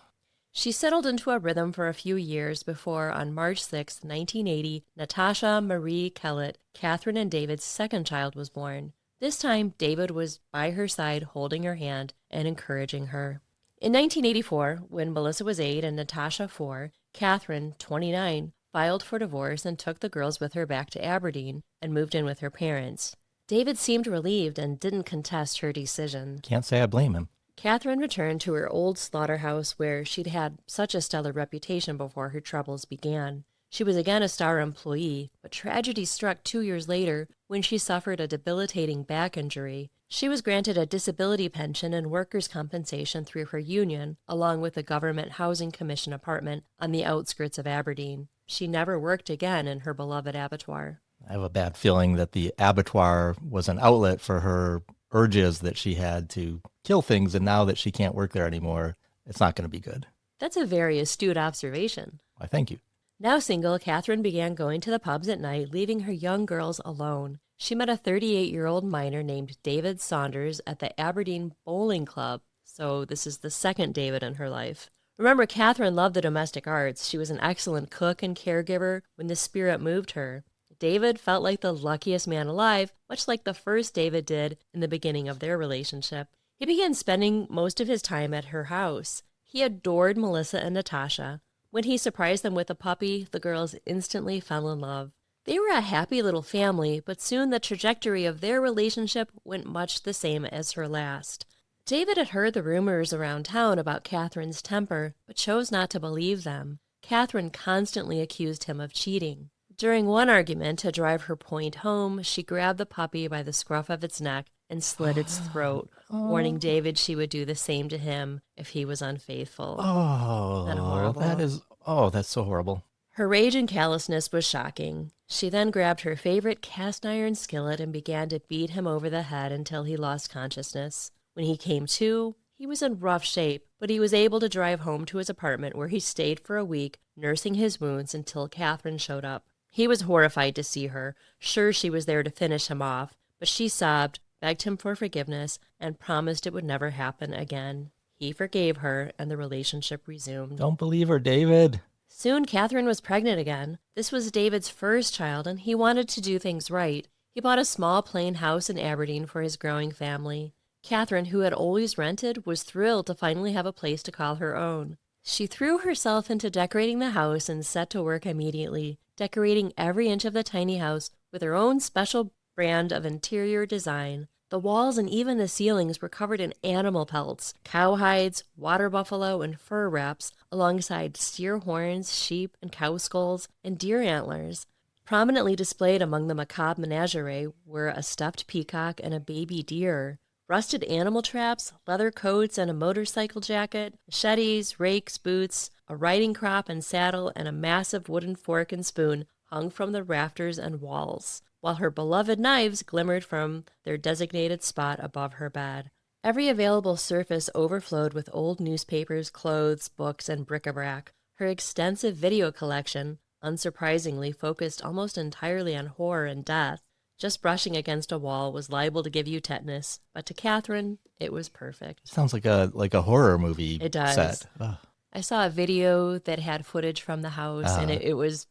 She settled into a rhythm for a few years before, on March 6, 1980, Natasha Marie Kellett, Catherine and David's second child, was born. This time, David was by her side holding her hand and encouraging her. In 1984, when Melissa was 8 and Natasha 4, Catherine, 29, filed for divorce and took the girls with her back to Aberdeen and moved in with her parents. David seemed relieved and didn't contest her decision. Can't say I blame him. Catherine returned to her old slaughterhouse where she'd had such a stellar reputation before her troubles began. She was again a star employee, but tragedy struck 2 years later when she suffered a debilitating back injury. She was granted a disability pension and workers' compensation through her union, along with a Government Housing Commission apartment on the outskirts of Aberdeen. She never worked again in her beloved abattoir. I have a bad feeling that the abattoir was an outlet for her urges that she had to kill things, and now that she can't work there anymore, it's not going to be good. That's a very astute observation. Why, thank you. Now single, Catherine began going to the pubs at night, leaving her young girls alone. She met a 38-year-old miner named David Saunders at the Aberdeen Bowling Club, so this is the second David in her life. Remember, Catherine loved the domestic arts. She was an excellent cook and caregiver when the spirit moved her. David felt like the luckiest man alive, much like the first David did in the beginning of their relationship. He began spending most of his time at her house. He adored Melissa and Natasha. When he surprised them with a puppy, the girls instantly fell in love. They were a happy little family, but soon the trajectory of their relationship went much the same as her last. David had heard the rumors around town about Catherine's temper, but chose not to believe them. Catherine constantly accused him of cheating. During one argument, to drive her point home, she grabbed the puppy by the scruff of its neck and slit its throat, warning David she would do the same to him if he was unfaithful. That's so horrible. Her rage and callousness was shocking. She then grabbed her favorite cast iron skillet and began to beat him over the head until he lost consciousness. When he came to, he was in rough shape, but he was able to drive home to his apartment where he stayed for a week, nursing his wounds until Catherine showed up. He was horrified to see her, sure she was there to finish him off, but she sobbed, begged him for forgiveness, and promised it would never happen again. He forgave her, and the relationship resumed. Don't believe her, David. Soon, Catherine was pregnant again. This was David's first child, and he wanted to do things right. He bought a small plain house in Aberdeen for his growing family. Catherine, who had always rented, was thrilled to finally have a place to call her own. She threw herself into decorating the house and set to work immediately, decorating every inch of the tiny house with her own special brand of interior design. The walls and even the ceilings were covered in animal pelts, cow hides, water buffalo, and fur wraps, alongside steer horns, sheep and cow skulls, and deer antlers. Prominently displayed among the macabre menagerie were a stuffed peacock and a baby deer. Rusted animal traps, leather coats, and a motorcycle jacket, machetes, rakes, boots, a riding crop and saddle, and a massive wooden fork and spoon hung from the rafters and walls, while her beloved knives glimmered from their designated spot above her bed. Every available surface overflowed with old newspapers, clothes, books, and bric-a-brac. Her extensive video collection, unsurprisingly, focused almost entirely on horror and death. Just brushing against a wall was liable to give you tetanus, but to Katherine, it was perfect. Sounds like a horror movie. It does. Set. Ugh. I saw a video that had footage from the house, and it was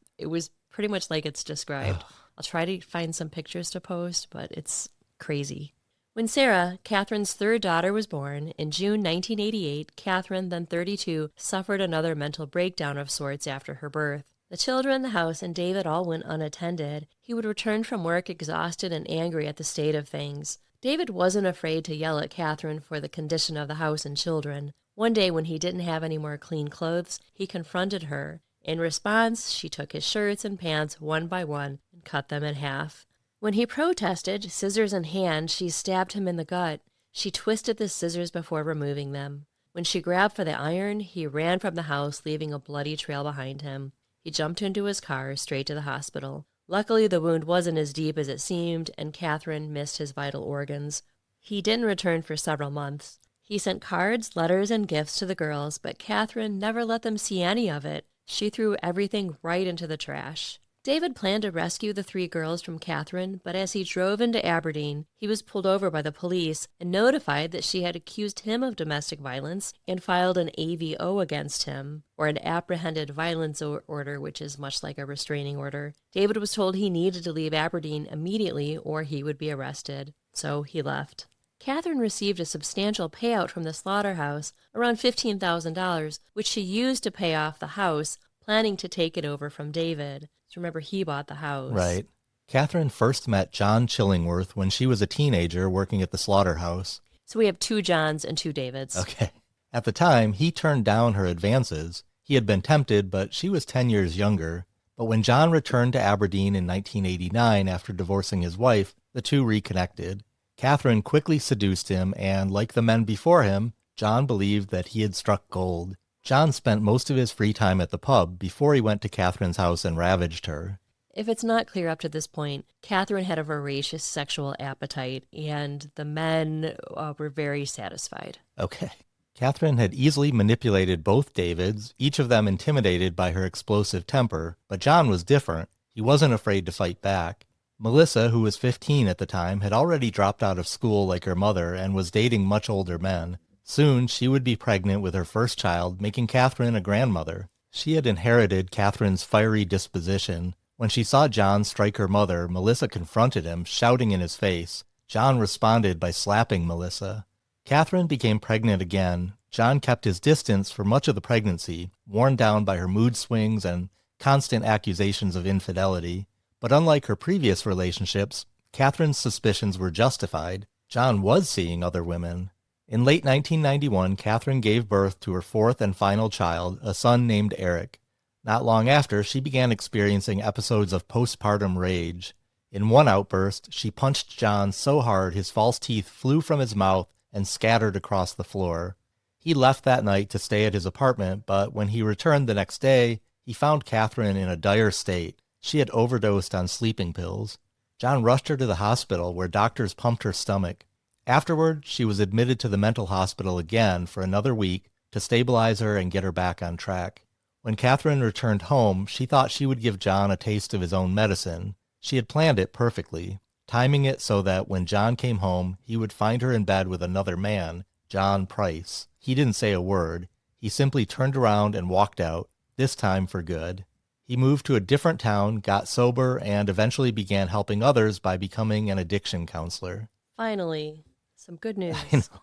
pretty much like it's described. I'll try to find some pictures to post, but it's crazy. When Sarah, Katherine's third daughter, was born, in June 1988, Katherine, then 32, suffered another mental breakdown of sorts after her birth. The children, the house, and David all went unattended. He would return from work exhausted and angry at the state of things. David wasn't afraid to yell at Katherine for the condition of the house and children. One day when he didn't have any more clean clothes, he confronted her. In response, she took his shirts and pants one by one and cut them in half. When he protested, scissors in hand, she stabbed him in the gut. She twisted the scissors before removing them. When she grabbed for the iron, he ran from the house, leaving a bloody trail behind him. He jumped into his car, straight to the hospital. Luckily, the wound wasn't as deep as it seemed, and Katherine missed his vital organs. He didn't return for several months. He sent cards, letters, and gifts to the girls, but Katherine never let them see any of it. She threw everything right into the trash. David planned to rescue the 3 girls from Katherine, but as he drove into Aberdeen, he was pulled over by the police and notified that she had accused him of domestic violence and filed an AVO against him, or an apprehended violence order, which is much like a restraining order. David was told he needed to leave Aberdeen immediately or he would be arrested, so he left. Katherine received a substantial payout from the slaughterhouse, around $15,000, which she used to pay off the house, planning to take it over from David. So remember, he bought the house. Right. Katherine first met John Chillingworth when she was a teenager working at the slaughterhouse. So we have 2 Johns and 2 Davids. Okay. At the time, he turned down her advances. He had been tempted, but she was 10 years younger. But when John returned to Aberdeen in 1989 after divorcing his wife, the two reconnected. Katherine quickly seduced him, and like the men before him, John believed that he had struck gold. John spent most of his free time at the pub before he went to Katherine's house and ravaged her. If it's not clear up to this point, Katherine had a voracious sexual appetite, and the men were very satisfied. Okay. Katherine had easily manipulated both Davids, each of them intimidated by her explosive temper, but John was different. He wasn't afraid to fight back. Melissa, who was 15 at the time, had already dropped out of school like her mother and was dating much older men. Soon, she would be pregnant with her first child, making Katherine a grandmother. She had inherited Katherine's fiery disposition. When she saw John strike her mother, Melissa confronted him, shouting in his face. John responded by slapping Melissa. Katherine became pregnant again. John kept his distance for much of the pregnancy, worn down by her mood swings and constant accusations of infidelity. But unlike her previous relationships, Katherine's suspicions were justified. John was seeing other women. In late 1991, Katherine gave birth to her 4th and final child, a son named Eric. Not long after, she began experiencing episodes of postpartum rage. In one outburst, she punched John so hard his false teeth flew from his mouth and scattered across the floor. He left that night to stay at his apartment, but when he returned the next day, he found Katherine in a dire state. She had overdosed on sleeping pills. John rushed her to the hospital, where doctors pumped her stomach. Afterward, she was admitted to the mental hospital again for another week to stabilize her and get her back on track. When Katherine returned home, she thought she would give John a taste of his own medicine. She had planned it perfectly, timing it so that when John came home, he would find her in bed with another man, John Price. He didn't say a word. He simply turned around and walked out, this time for good. He moved to a different town, got sober, and eventually began helping others by becoming an addiction counselor. Finally, some good news. I know.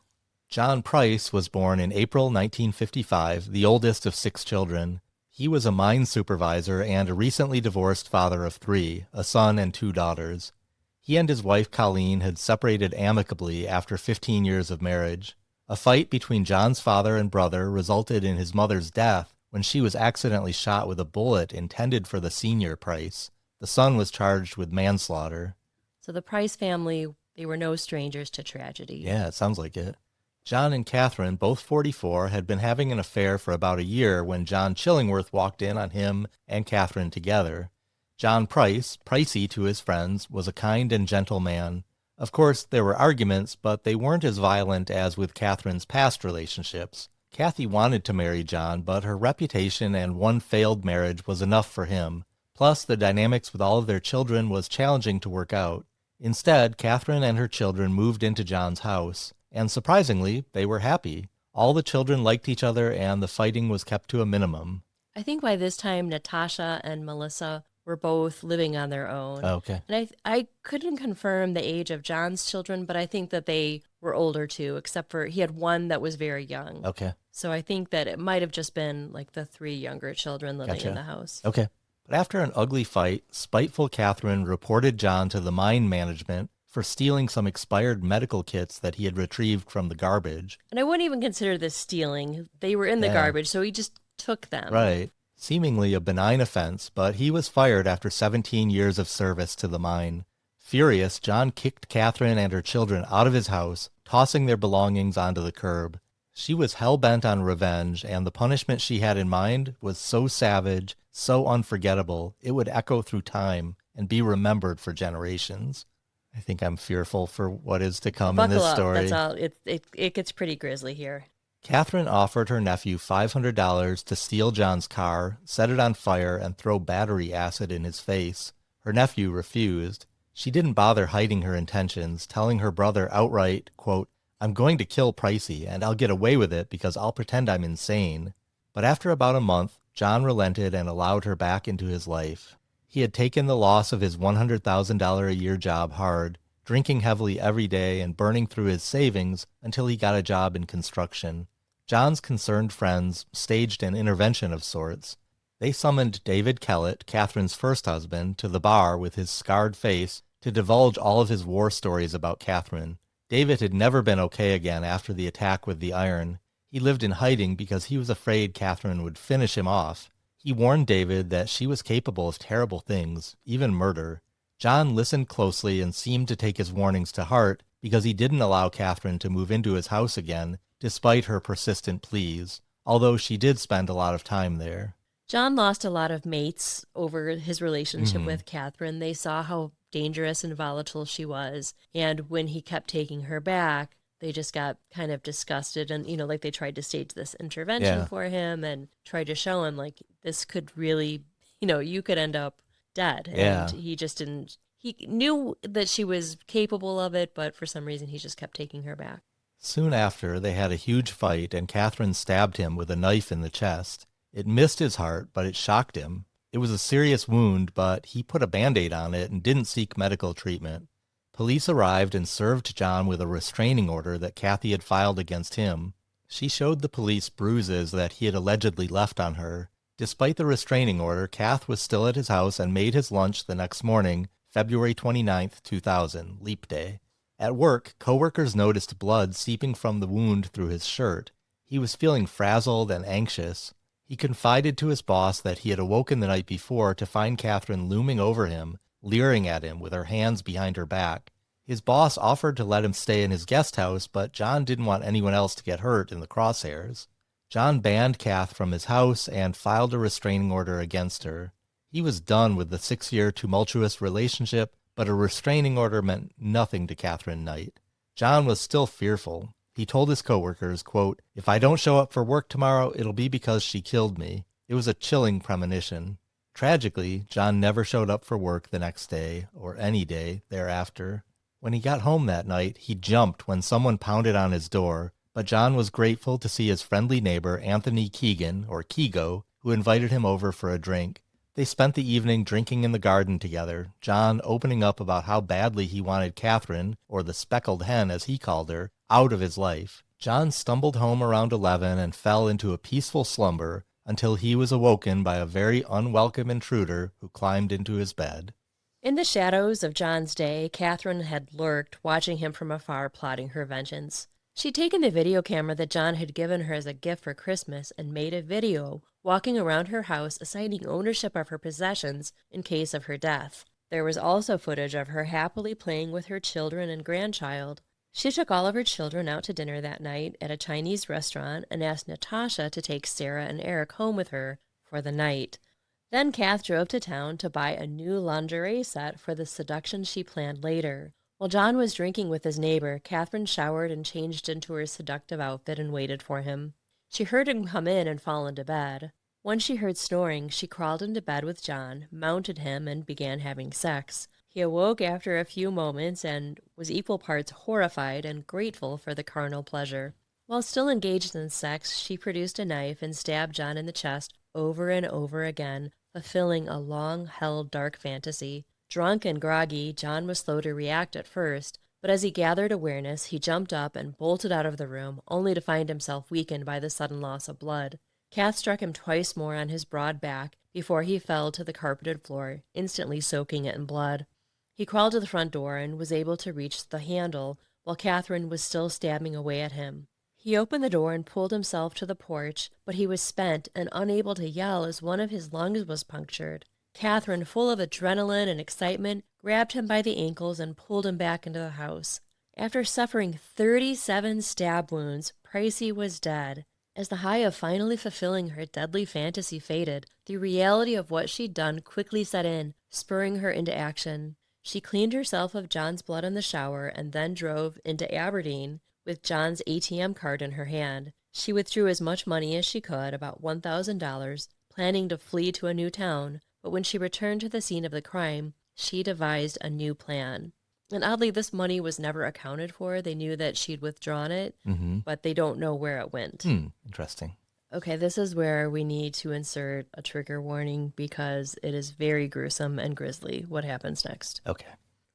John Price was born in April 1955, the oldest of 6 children. He was a mine supervisor and a recently divorced father of 3, a son and 2 daughters. He and his wife Colleen had separated amicably after 15 years of marriage. A fight between John's father and brother resulted in his mother's death when she was accidentally shot with a bullet intended for the senior Price. The son was charged with manslaughter. So the Price family, they were no strangers to tragedy. Yeah, it sounds like it. John and Katherine, both 44, had been having an affair for about a year when John Chillingworth walked in on him and Katherine together. John Price, Pricey to his friends, was a kind and gentle man. Of course, there were arguments, but they weren't as violent as with Katherine's past relationships. Kathy wanted to marry John, but her reputation and one failed marriage was enough for him. Plus, the dynamics with all of their children was challenging to work out. Instead, Katherine and her children moved into John's house, and surprisingly, they were happy. All the children liked each other, and the fighting was kept to a minimum. I think by this time, Natasha and Melissa were both living on their own. Okay. And I couldn't confirm the age of John's children, but I think that they were older too, except for he had one that was very young. Okay. So I think that it might have just been like the 3 younger children living in the house. Okay. But after an ugly fight, spiteful Katherine reported John to the mine management for stealing some expired medical kits that he had retrieved from the garbage. And I wouldn't even consider this stealing. They were in the garbage, so he just took them. Right. Seemingly a benign offense, but he was fired after 17 years of service to the mine. Furious, John kicked Katherine and her children out of his house, tossing their belongings onto the curb. She was hell-bent on revenge, and the punishment she had in mind was so savage, so unforgettable, it would echo through time and be remembered for generations. I think I'm fearful for what is to come in this story. That's all. It gets pretty grisly here. Katherine offered her nephew $500 to steal John's car, set it on fire, and throw battery acid in his face. Her nephew refused. She didn't bother hiding her intentions, telling her brother outright, quote, "I'm going to kill Pricey, and I'll get away with it because I'll pretend I'm insane." But after about a month, John relented and allowed her back into his life. He had taken the loss of his $100,000 a year job hard, drinking heavily every day and burning through his savings until he got a job in construction. John's concerned friends staged an intervention of sorts. They summoned David Kellett, Katherine's first husband, to the bar with his scarred face to divulge all of his war stories about Katherine. David had never been okay again after the attack with the iron. He lived in hiding because he was afraid Katherine would finish him off. He warned David that she was capable of terrible things, even murder. John listened closely and seemed to take his warnings to heart because he didn't allow Katherine to move into his house again, despite her persistent pleas, although she did spend a lot of time there. John lost a lot of mates over his relationship with Katherine. They saw how dangerous and volatile she was, and when he kept taking her back, they just got kind of disgusted, and like they tried to stage this intervention for him and tried to show him like this could really, you could end up dead. And he just didn't. He knew that she was capable of it, but for some reason he just kept taking her back. Soon after, they had a huge fight, and Katherine stabbed him with a knife in the chest. It missed his heart, but it shocked him. It was a serious wound, but he put a Band-Aid on it and didn't seek medical treatment. Police arrived and served John with a restraining order that Kathy had filed against him. She showed the police bruises that he had allegedly left on her. Despite the restraining order, Kath was still at his house and made his lunch the next morning, February 29th, 2000, Leap Day. At work, coworkers noticed blood seeping from the wound through his shirt. He was feeling frazzled and anxious. He confided to his boss that he had awoken the night before to find Katherine looming over him, leering at him with her hands behind her back. His boss offered to let him stay in his guest house, but John didn't want anyone else to get hurt in the crosshairs. John banned Kath from his house and filed a restraining order against her. He was done with the 6-year tumultuous relationship, but a restraining order meant nothing to Katherine Knight. John was still fearful. He told his coworkers, quote, "If I don't show up for work tomorrow, it'll be because she killed me." It was a chilling premonition. Tragically, John never showed up for work the next day, or any day thereafter. When he got home that night, he jumped when someone pounded on his door, but John was grateful to see his friendly neighbor Anthony Keegan, or Keego, who invited him over for a drink. They spent the evening drinking in the garden together, John opening up about how badly he wanted Katherine, or the speckled hen as he called her, out of his life. John stumbled home around 11 and fell into a peaceful slumber until he was awoken by a very unwelcome intruder who climbed into his bed. In the shadows of John's day, Katherine had lurked, watching him from afar, plotting her vengeance. She'd taken the video camera that John had given her as a gift for Christmas and made a video, walking around her house, assigning ownership of her possessions in case of her death. There was also footage of her happily playing with her children and grandchild. She took all of her children out to dinner that night at a Chinese restaurant and asked Natasha to take Sarah and Eric home with her for the night. Then Kath drove to town to buy a new lingerie set for the seduction she planned later. While John was drinking with his neighbor, Katherine showered and changed into her seductive outfit and waited for him. She heard him come in and fall into bed. Once she heard snoring, she crawled into bed with John, mounted him, and began having sex. He awoke after a few moments and was equal parts horrified and grateful for the carnal pleasure. While still engaged in sex, she produced a knife and stabbed John in the chest over and over again, fulfilling a long-held dark fantasy. Drunk and groggy, John was slow to react at first, but as he gathered awareness, he jumped up and bolted out of the room, only to find himself weakened by the sudden loss of blood. Kath struck him twice more on his broad back before he fell to the carpeted floor, instantly soaking it in blood. He crawled to the front door and was able to reach the handle while Katherine was still stabbing away at him. He opened the door and pulled himself to the porch, but he was spent and unable to yell as one of his lungs was punctured. Katherine, full of adrenaline and excitement, grabbed him by the ankles and pulled him back into the house. After suffering 37 stab wounds, Pricey was dead. As the high of finally fulfilling her deadly fantasy faded, the reality of what she'd done quickly set in, spurring her into action. She cleaned herself of John's blood in the shower and then drove into Aberdeen with John's ATM card in her hand. She withdrew as much money as she could, about $1,000, planning to flee to a new town, but when she returned to the scene of the crime, she devised a new plan. And oddly, this money was never accounted for. They knew that she'd withdrawn it, but they don't know where it went. Interesting. Okay, this is where we need to insert a trigger warning because it is very gruesome and grisly what happens next. Okay.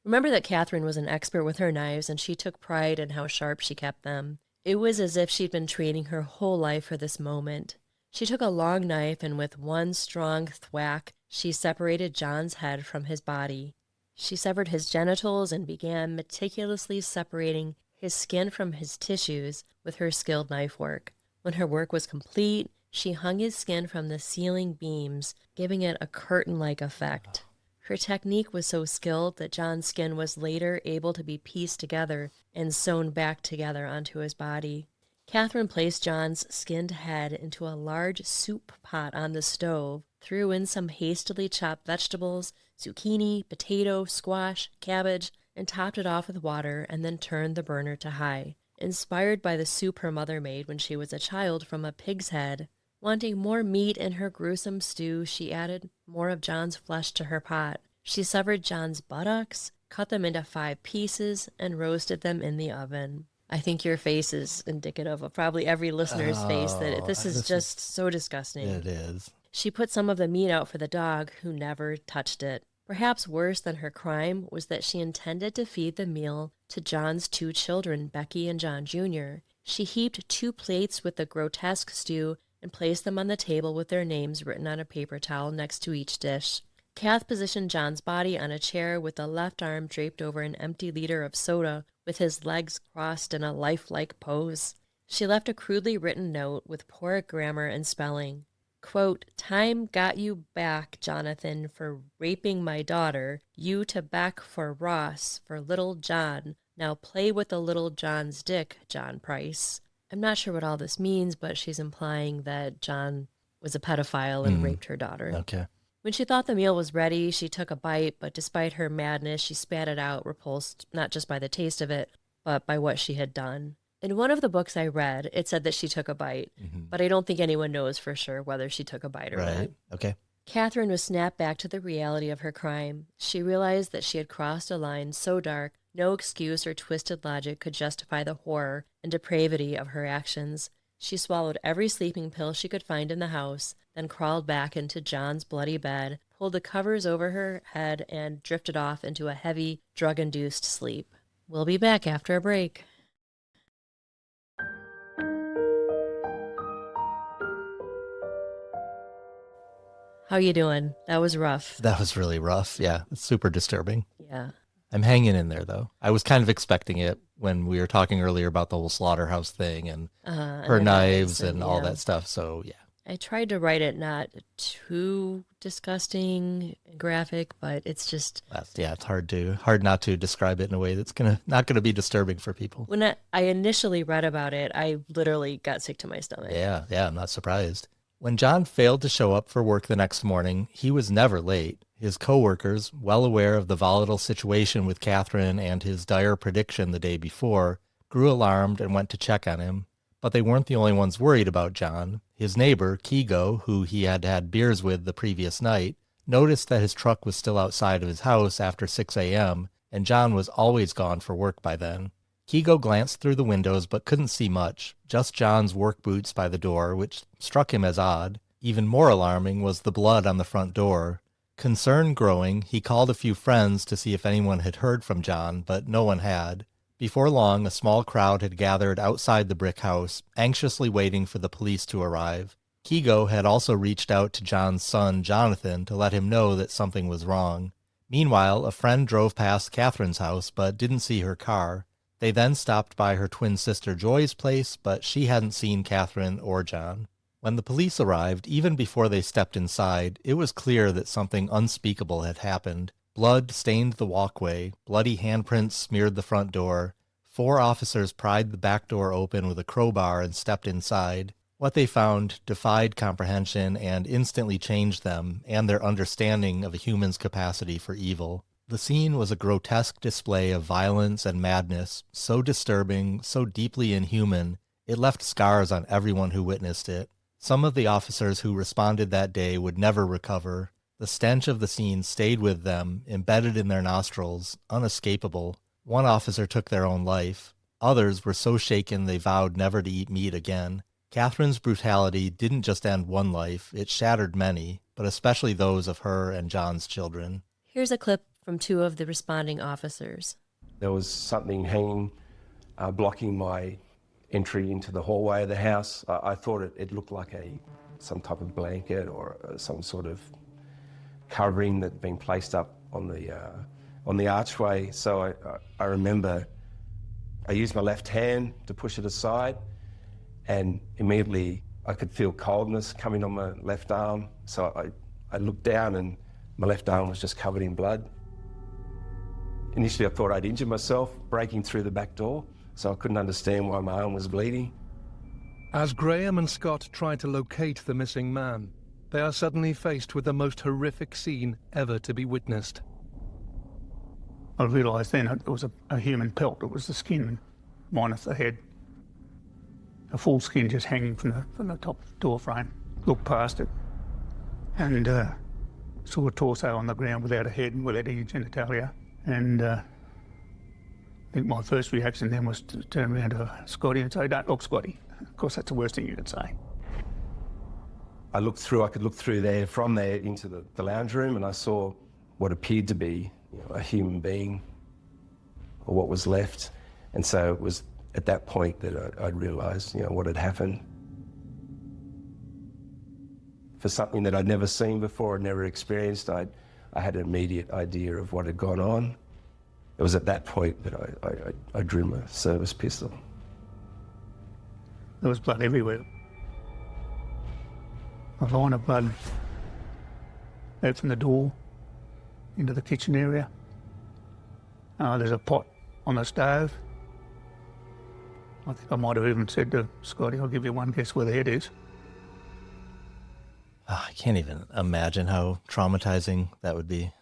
Remember that Katherine was an expert with her knives and she took pride in how sharp she kept them. It was as if she'd been training her whole life for this moment. She took a long knife and with one strong thwack, she separated John's head from his body. She severed his genitals and began meticulously separating his skin from his tissues with her skilled knife work. When her work was complete, she hung his skin from the ceiling beams, giving it a curtain-like effect. Her technique was so skilled that John's skin was later able to be pieced together and sewn back together onto his body. Katherine placed John's skinned head into a large soup pot on the stove, threw in some hastily chopped vegetables, zucchini, potato, squash, cabbage, and topped it off with water, and then turned the burner to high. Inspired by the soup her mother made when she was a child from a pig's head, wanting more meat in her gruesome stew, she added more of John's flesh to her pot. She severed John's buttocks, cut them into 5 pieces, and roasted them in the oven. I think your face is indicative of probably every listener's face that this is just so disgusting. It is. She put some of the meat out for the dog, who never touched it. Perhaps worse than her crime was that she intended to feed the meal to John's 2 children, Becky and John Jr. She heaped 2 plates with the grotesque stew and placed them on the table with their names written on a paper towel next to each dish. Kath positioned John's body on a chair with the left arm draped over an empty liter of soda with his legs crossed in a lifelike pose. She left a crudely written note with poor grammar and spelling. Quote, "Time got you back, Jonathan, for raping my daughter. You to back for Ross, for little John. Now play with the little John's dick, John Price." I'm not sure what all this means, but she's implying that John was a pedophile and raped her daughter. Okay. When she thought the meal was ready, she took a bite, but despite her madness, she spat it out, repulsed not just by the taste of it, but by what she had done. In one of the books I read, it said that she took a bite, but I don't think anyone knows for sure whether she took a bite or not. Okay. Katherine was snapped back to the reality of her crime. She realized that she had crossed a line so dark, no excuse or twisted logic could justify the horror and depravity of her actions. She swallowed every sleeping pill she could find in the house, then crawled back into John's bloody bed, pulled the covers over her head, and drifted off into a heavy, drug-induced sleep. We'll be back after a break. How you doing? That was rough. That was really rough. Yeah, it's super disturbing. Yeah. I'm hanging in there, though. I was kind of expecting it when we were talking earlier about the whole slaughterhouse thing and her knives and all that stuff. So, yeah. I tried to write it not too disgusting and graphic, but it's just... it's hard not to describe it in a way that's not gonna be disturbing for people. When I initially read about it, I literally got sick to my stomach. Yeah, I'm not surprised. When John failed to show up for work the next morning, he was never late. His coworkers, well aware of the volatile situation with Katherine and his dire prediction the day before, grew alarmed and went to check on him. But they weren't the only ones worried about John. His neighbor, Kigo, who he had had beers with the previous night, noticed that his truck was still outside of his house after 6 a.m., and John was always gone for work by then. Kigo glanced through the windows but couldn't see much, just John's work boots by the door, which struck him as odd. Even more alarming was the blood on the front door. Concern growing, he called a few friends to see if anyone had heard from John, but no one had. Before long, a small crowd had gathered outside the brick house, anxiously waiting for the police to arrive. Kigo had also reached out to John's son, Jonathan, to let him know that something was wrong. Meanwhile, a friend drove past Catherine's house, but didn't see her car. They then stopped by her twin sister Joy's place, but she hadn't seen Katherine or John. When the police arrived, even before they stepped inside, it was clear that something unspeakable had happened. Blood stained the walkway, bloody handprints smeared the front door. 4 officers pried the back door open with a crowbar and stepped inside. What they found defied comprehension and instantly changed them and their understanding of a human's capacity for evil. The scene was a grotesque display of violence and madness, so disturbing, so deeply inhuman, it left scars on everyone who witnessed it. Some of the officers who responded that day would never recover. The stench of the scene stayed with them, embedded in their nostrils, unescapable. One officer took their own life. Others were so shaken they vowed never to eat meat again. Katherine's brutality didn't just end one life, it shattered many, but especially those of her and John's children. Here's a clip from 2 of the responding officers. There was something hanging, blocking my entry into the hallway of the house. I thought it looked like some type of blanket or some sort of covering that had been placed up on the archway. So I remember I used my left hand to push it aside, and immediately I could feel coldness coming on my left arm. So I looked down and my left arm was just covered in blood. Initially I thought I'd injured myself breaking through the back door, so I couldn't understand why my arm was bleeding. As Graham and Scott try to locate the missing man, they are suddenly faced with the most horrific scene ever to be witnessed. I realised then it was a human pelt. It was the skin minus the head. A full skin just hanging from the top door frame. Looked past it and saw a torso on the ground without a head and without any genitalia. And I think my first reaction then was to turn around to Scotty and say, "Don't look, Scotty." Of course, that's the worst thing you could say. I could look through from there into the lounge room, and I saw what appeared to be a human being, or what was left. And so it was at that point that I realised what had happened. For something that I'd never seen before, never experienced, I had an immediate idea of what had gone on. It was at that point that I drew my service pistol. There was blood everywhere. A line of blood out from the door into the kitchen area. There's a pot on the stove. I think I might have even said to Scotty, "I'll give you one guess where the head is." I can't even imagine how traumatizing that would be.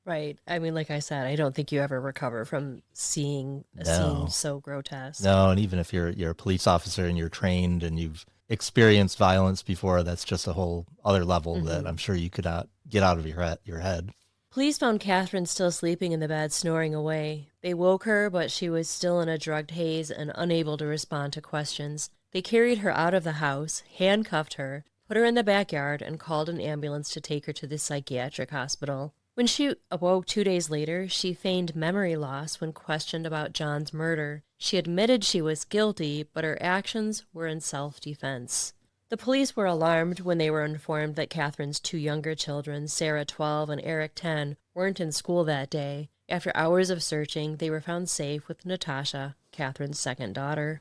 Right. I mean, like I said, I don't think you ever recover from seeing a scene so grotesque. No, and even if you're a police officer and you're trained and you've experienced violence before, that's just a whole other level that I'm sure you could not get out of your head. Police found Katherine still sleeping in the bed, snoring away. They woke her, but she was still in a drugged haze and unable to respond to questions. They carried her out of the house, handcuffed her, put her in the backyard, and called an ambulance to take her to the psychiatric hospital. When she awoke 2 days later, she feigned memory loss when questioned about John's murder. She admitted she was guilty, but her actions were in self-defense. The police were alarmed when they were informed that Katherine's 2 younger children, Sarah 12 and Eric 10, weren't in school that day. After hours of searching, they were found safe with Natasha, Katherine's second daughter.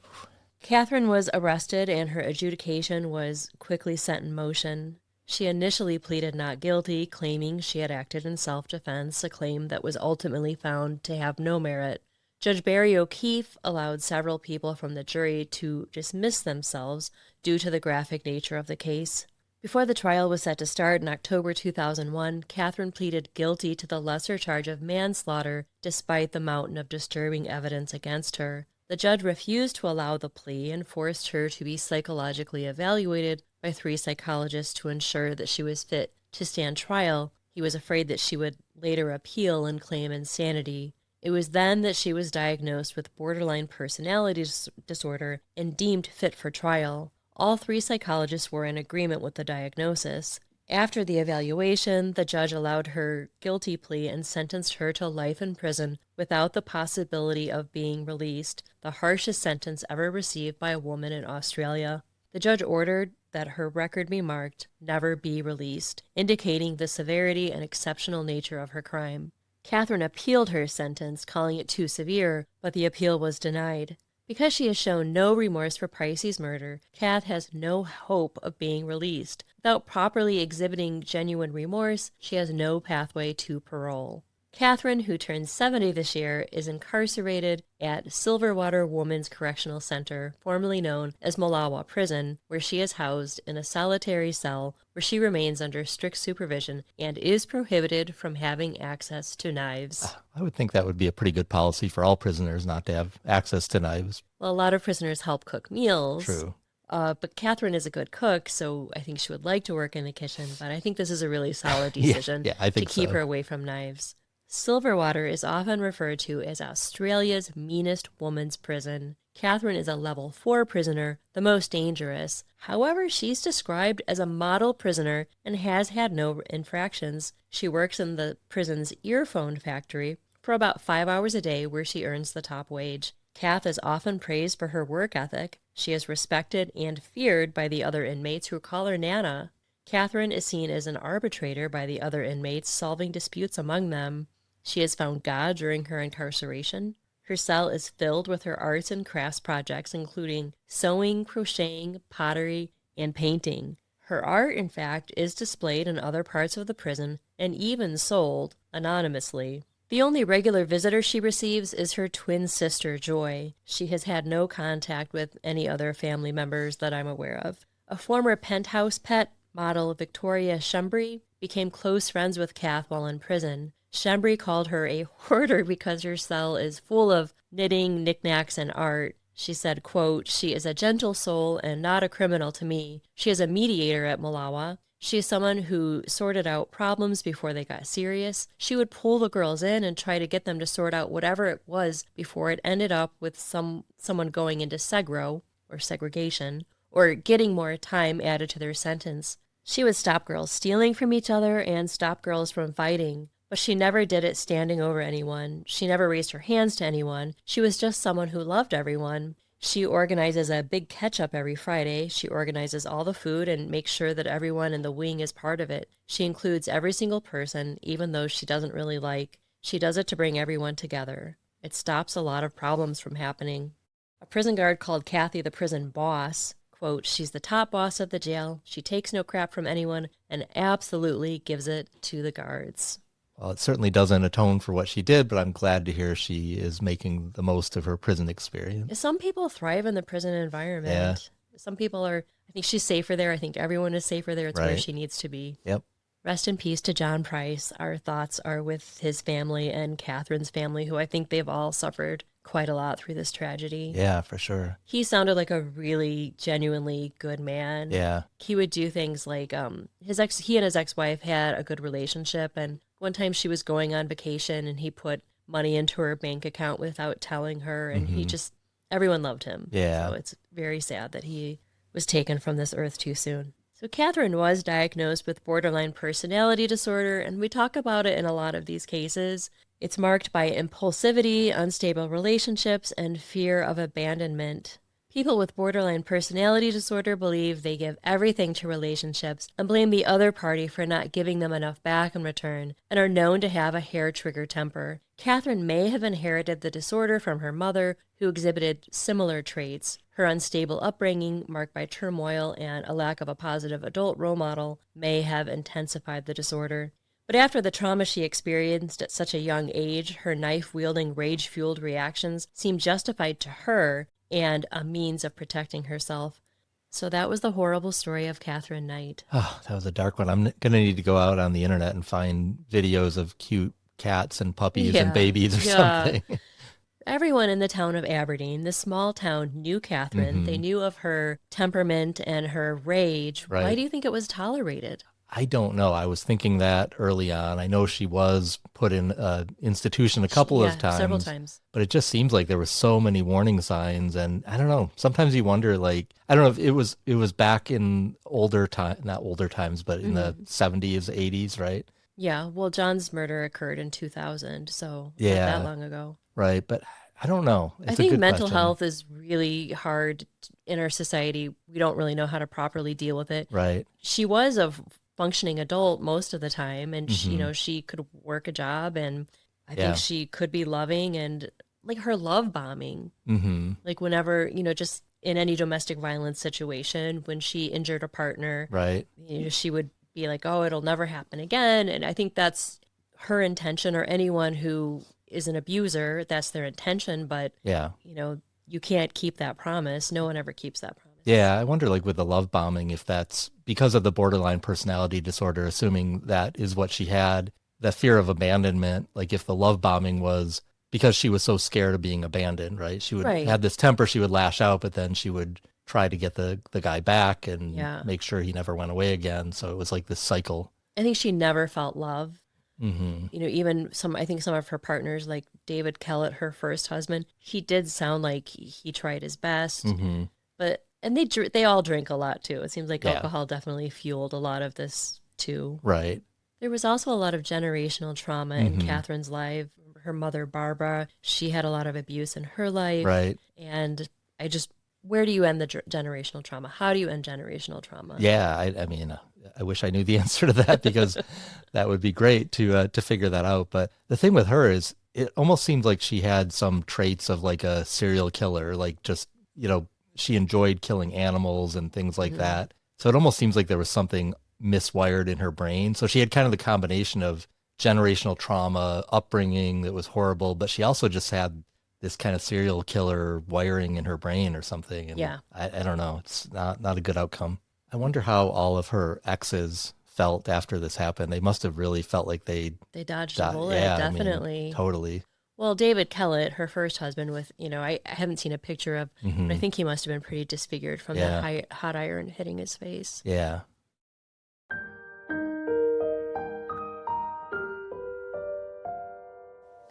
Katherine was arrested and her adjudication was quickly set in motion. She initially pleaded not guilty, claiming she had acted in self-defense, a claim that was ultimately found to have no merit. Judge Barry O'Keefe allowed several people from the jury to dismiss themselves due to the graphic nature of the case. Before the trial was set to start in October 2001, Katherine pleaded guilty to the lesser charge of manslaughter despite the mountain of disturbing evidence against her. The judge refused to allow the plea and forced her to be psychologically evaluated by 3 psychologists to ensure that she was fit to stand trial. He was afraid that she would later appeal and claim insanity. It was then that she was diagnosed with borderline personality disorder and deemed fit for trial. All 3 psychologists were in agreement with the diagnosis. After the evaluation, the judge allowed her guilty plea and sentenced her to life in prison without the possibility of being released, the harshest sentence ever received by a woman in Australia. The judge ordered that her record be marked, never be released, indicating the severity and exceptional nature of her crime. Katherine appealed her sentence, calling it too severe, but the appeal was denied. Because she has shown no remorse for Pricey's murder, Kath has no hope of being released. Without properly exhibiting genuine remorse, she has no pathway to parole. Katherine, who turns 70 this year, is incarcerated at Silverwater Women's Correctional Center, formerly known as Malawa Prison, where she is housed in a solitary cell where she remains under strict supervision and is prohibited from having access to knives. I would think that would be a pretty good policy for all prisoners not to have access to knives. Well, a lot of prisoners help cook meals. True. But Katherine is a good cook, so I think she would like to work in the kitchen, but I think this is a really solid decision I think to keep so. her away from knives. Silverwater is often referred to as Australia's meanest woman's prison. Katherine is a level 4 prisoner, the most dangerous. However, she's described as a model prisoner and has had no infractions. She works in the prison's earphone factory for about 5 hours a day, where she earns the top wage. Kath is often praised for her work ethic. She is respected and feared by the other inmates, who call her Nana. Katherine is seen as an arbitrator by the other inmates, solving disputes among them. She has found God during her incarceration. Her cell is filled with her arts and crafts projects, including sewing, crocheting, pottery, and painting. Her art, in fact, is displayed in other parts of the prison and even sold anonymously. The only regular visitor she receives is her twin sister, Joy. She has had no contact with any other family members that I'm aware of. A former penthouse pet, model Victoria Shembry, became close friends with Kath while in prison. Shembry called her a hoarder because her cell is full of knitting, knickknacks, and art. She said, quote, "She is a gentle soul and not a criminal to me. She is a mediator at Malawa. She is someone who sorted out problems before they got serious. She would pull the girls in and try to get them to sort out whatever it was before it ended up with someone going into segro, or segregation, or getting more time added to their sentence. She would stop girls stealing from each other and stop girls from fighting. But she never did it standing over anyone. She never raised her hands to anyone. She was just someone who loved everyone. She organizes a big catch-up every Friday. She organizes all the food and makes sure that everyone in the wing is part of it. She includes every single person, even those she doesn't really like. She does it to bring everyone together. It stops a lot of problems from happening." A prison guard called Kathy the prison boss. Quote, "She's the top boss of the jail. She takes no crap from anyone and absolutely gives it to the guards." Well, it certainly doesn't atone for what she did, but I'm glad to hear she is making the most of her prison experience. Some people thrive in the prison environment. Yeah. Some people are, I think she's safer there. I think everyone is safer there. It's where Right. she needs to be. Yep. Rest in peace to John Price. Our thoughts are with his family and Catherine's family, who I think they've all suffered quite a lot through this tragedy. Yeah, for sure. He sounded like a really genuinely good man. Yeah. He would do things like he and his ex-wife had a good relationship, and one time she was going on vacation and he put money into her bank account without telling her, and everyone loved him. Yeah. So it's very sad that he was taken from this earth too soon. So Katherine was diagnosed with borderline personality disorder, and we talk about it in a lot of these cases. It's marked by impulsivity, unstable relationships, and fear of abandonment. People with borderline personality disorder believe they give everything to relationships and blame the other party for not giving them enough back in return, and are known to have a hair-trigger temper. Katherine may have inherited the disorder from her mother, who exhibited similar traits. Her unstable upbringing, marked by turmoil and a lack of a positive adult role model, may have intensified the disorder. But after the trauma she experienced at such a young age, her knife-wielding, rage-fueled reactions seemed justified to her and a means of protecting herself. So that was the horrible story of Katherine Knight. Oh, that was a dark one. I'm going to need to go out on the internet and find videos of cute cats and puppies and babies or something. everyone in the town of Aberdeen, this small town, knew Katherine. They knew of her temperament and her rage. Right. Why do you think it was tolerated? I don't know. I was thinking that early on. I know she was put in an institution a couple of times. Several times. But it just seems like there were so many warning signs. And I don't know. Sometimes you wonder, like, I don't know if it was back in older time, not older times, but in the 70s, 80s, right? Yeah. Well, John's murder occurred in 2000. So not Yeah. that long ago. Right. But I don't know. It's I a think good mental question. health is really hard in our society. We don't really know how to properly deal with it. Right. She was a functioning adult most of the time, and she could work a job, and I think she could be loving, and like her love bombing, like whenever, just in any domestic violence situation, when she injured a partner, Right. She would be like, oh, it'll never happen again. And I think that's her intention, or anyone who is an abuser, that's their intention. But Yeah. you can't keep that promise. No one ever keeps that promise. Yeah, I wonder, like, with the love bombing, if that's because of the borderline personality disorder, assuming that is what she had, that fear of abandonment, like if the love bombing was because she was so scared of being abandoned, right? She would have this temper, she would lash out, but then she would try to get the guy back and make sure he never went away again. So it was like this cycle. I think she never felt love. Even I think some of her partners, like David Kellett, her first husband, he did sound like he tried his best, but they all drink a lot too. It seems like alcohol definitely fueled a lot of this too. Right. There was also a lot of generational trauma in Katherine's life. Her mother, Barbara, she had a lot of abuse in her life. Right. And where do you end the generational trauma? How do you end generational trauma? Yeah, I mean, I wish I knew the answer to that, because that would be great to figure that out. But the thing with her is, it almost seems like she had some traits of like a serial killer, like just, she enjoyed killing animals and things like that. So it almost seems like there was something miswired in her brain. So she had kind of the combination of generational trauma, upbringing that was horrible, but she also just had this kind of serial killer wiring in her brain or something. And I don't know. It's not a good outcome. I wonder how all of her exes felt after this happened. They must have really felt like they dodged a bullet. Yeah, definitely. I mean, totally. Well, David Kellett, her first husband, with, I haven't seen a picture of, but I think he must have been pretty disfigured from the hot iron hitting his face. Yeah.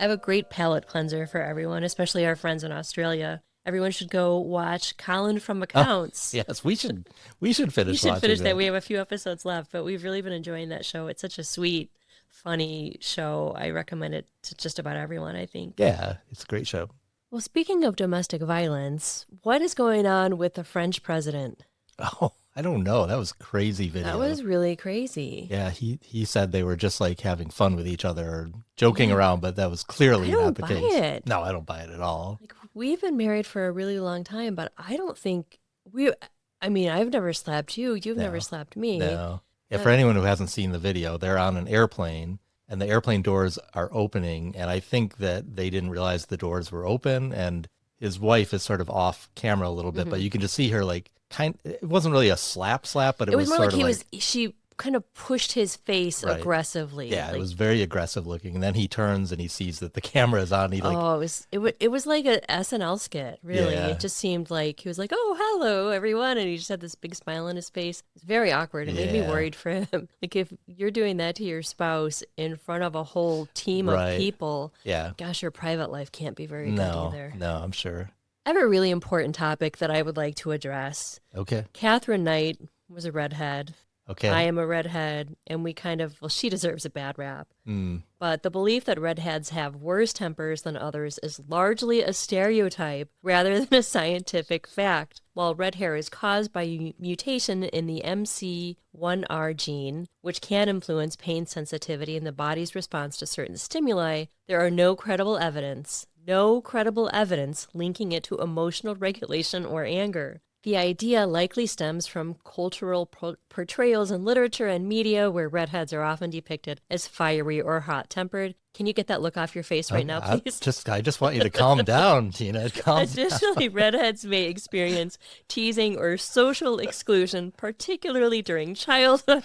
I have a great palate cleanser for everyone, especially our friends in Australia. Everyone should go watch Colin from Accounts. Yes, we should finish that. We have a few episodes left, but we've really been enjoying that show. It's such a sweet, funny show. I recommend it to just about everyone, I think. Yeah, it's a great show. Well, speaking of domestic violence, what is going on with the French president? Oh, I don't know. That was a crazy video. That was really crazy. Yeah, he said they were just like having fun with each other, or joking around, but that was clearly not the case. I don't buy it. No, I don't buy it at all. Like, we've been married for a really long time, but I don't think I've never slapped you. You've never slapped me. No. Yeah, for anyone who hasn't seen the video, they're on an airplane and the airplane doors are opening. And I think that they didn't realize the doors were open, and his wife is sort of off camera a little bit, but you can just see her like it wasn't really a slap, but it was more sort like of she kind of pushed his face aggressively. Yeah, it was very aggressive looking. And then he turns and he sees that the camera is on. It was like an SNL skit, really. Yeah. It just seemed like he was like, "Oh, hello, everyone," and he just had this big smile on his face. It's very awkward. It made me worried for him. Like, if you're doing that to your spouse in front of a whole team of people, gosh, your private life can't be very good either. No, I'm sure. I have a really important topic that I would like to address. Okay. Katherine Knight was a redhead. Okay. I am a redhead, and she deserves a bad rap. But the belief that redheads have worse tempers than others is largely a stereotype rather than a scientific fact. While red hair is caused by mutation in the MC1R gene, which can influence pain sensitivity and the body's response to certain stimuli, there are no credible evidence linking it to emotional regulation or anger. The idea likely stems from cultural portrayals in literature and media where redheads are often depicted as fiery or hot-tempered. Can you get that look off your face right now, please? I just want you to calm down, Tina. Calm Additionally, redheads may experience teasing or social exclusion, particularly during childhood,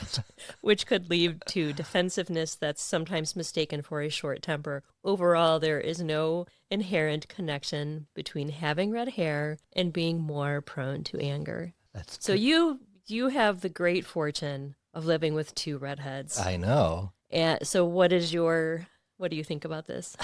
which could lead to defensiveness that's sometimes mistaken for a short temper. Overall, there is no inherent connection between having red hair and being more prone to anger. So you have the great fortune of living with two redheads. I know. And so what do you think about this?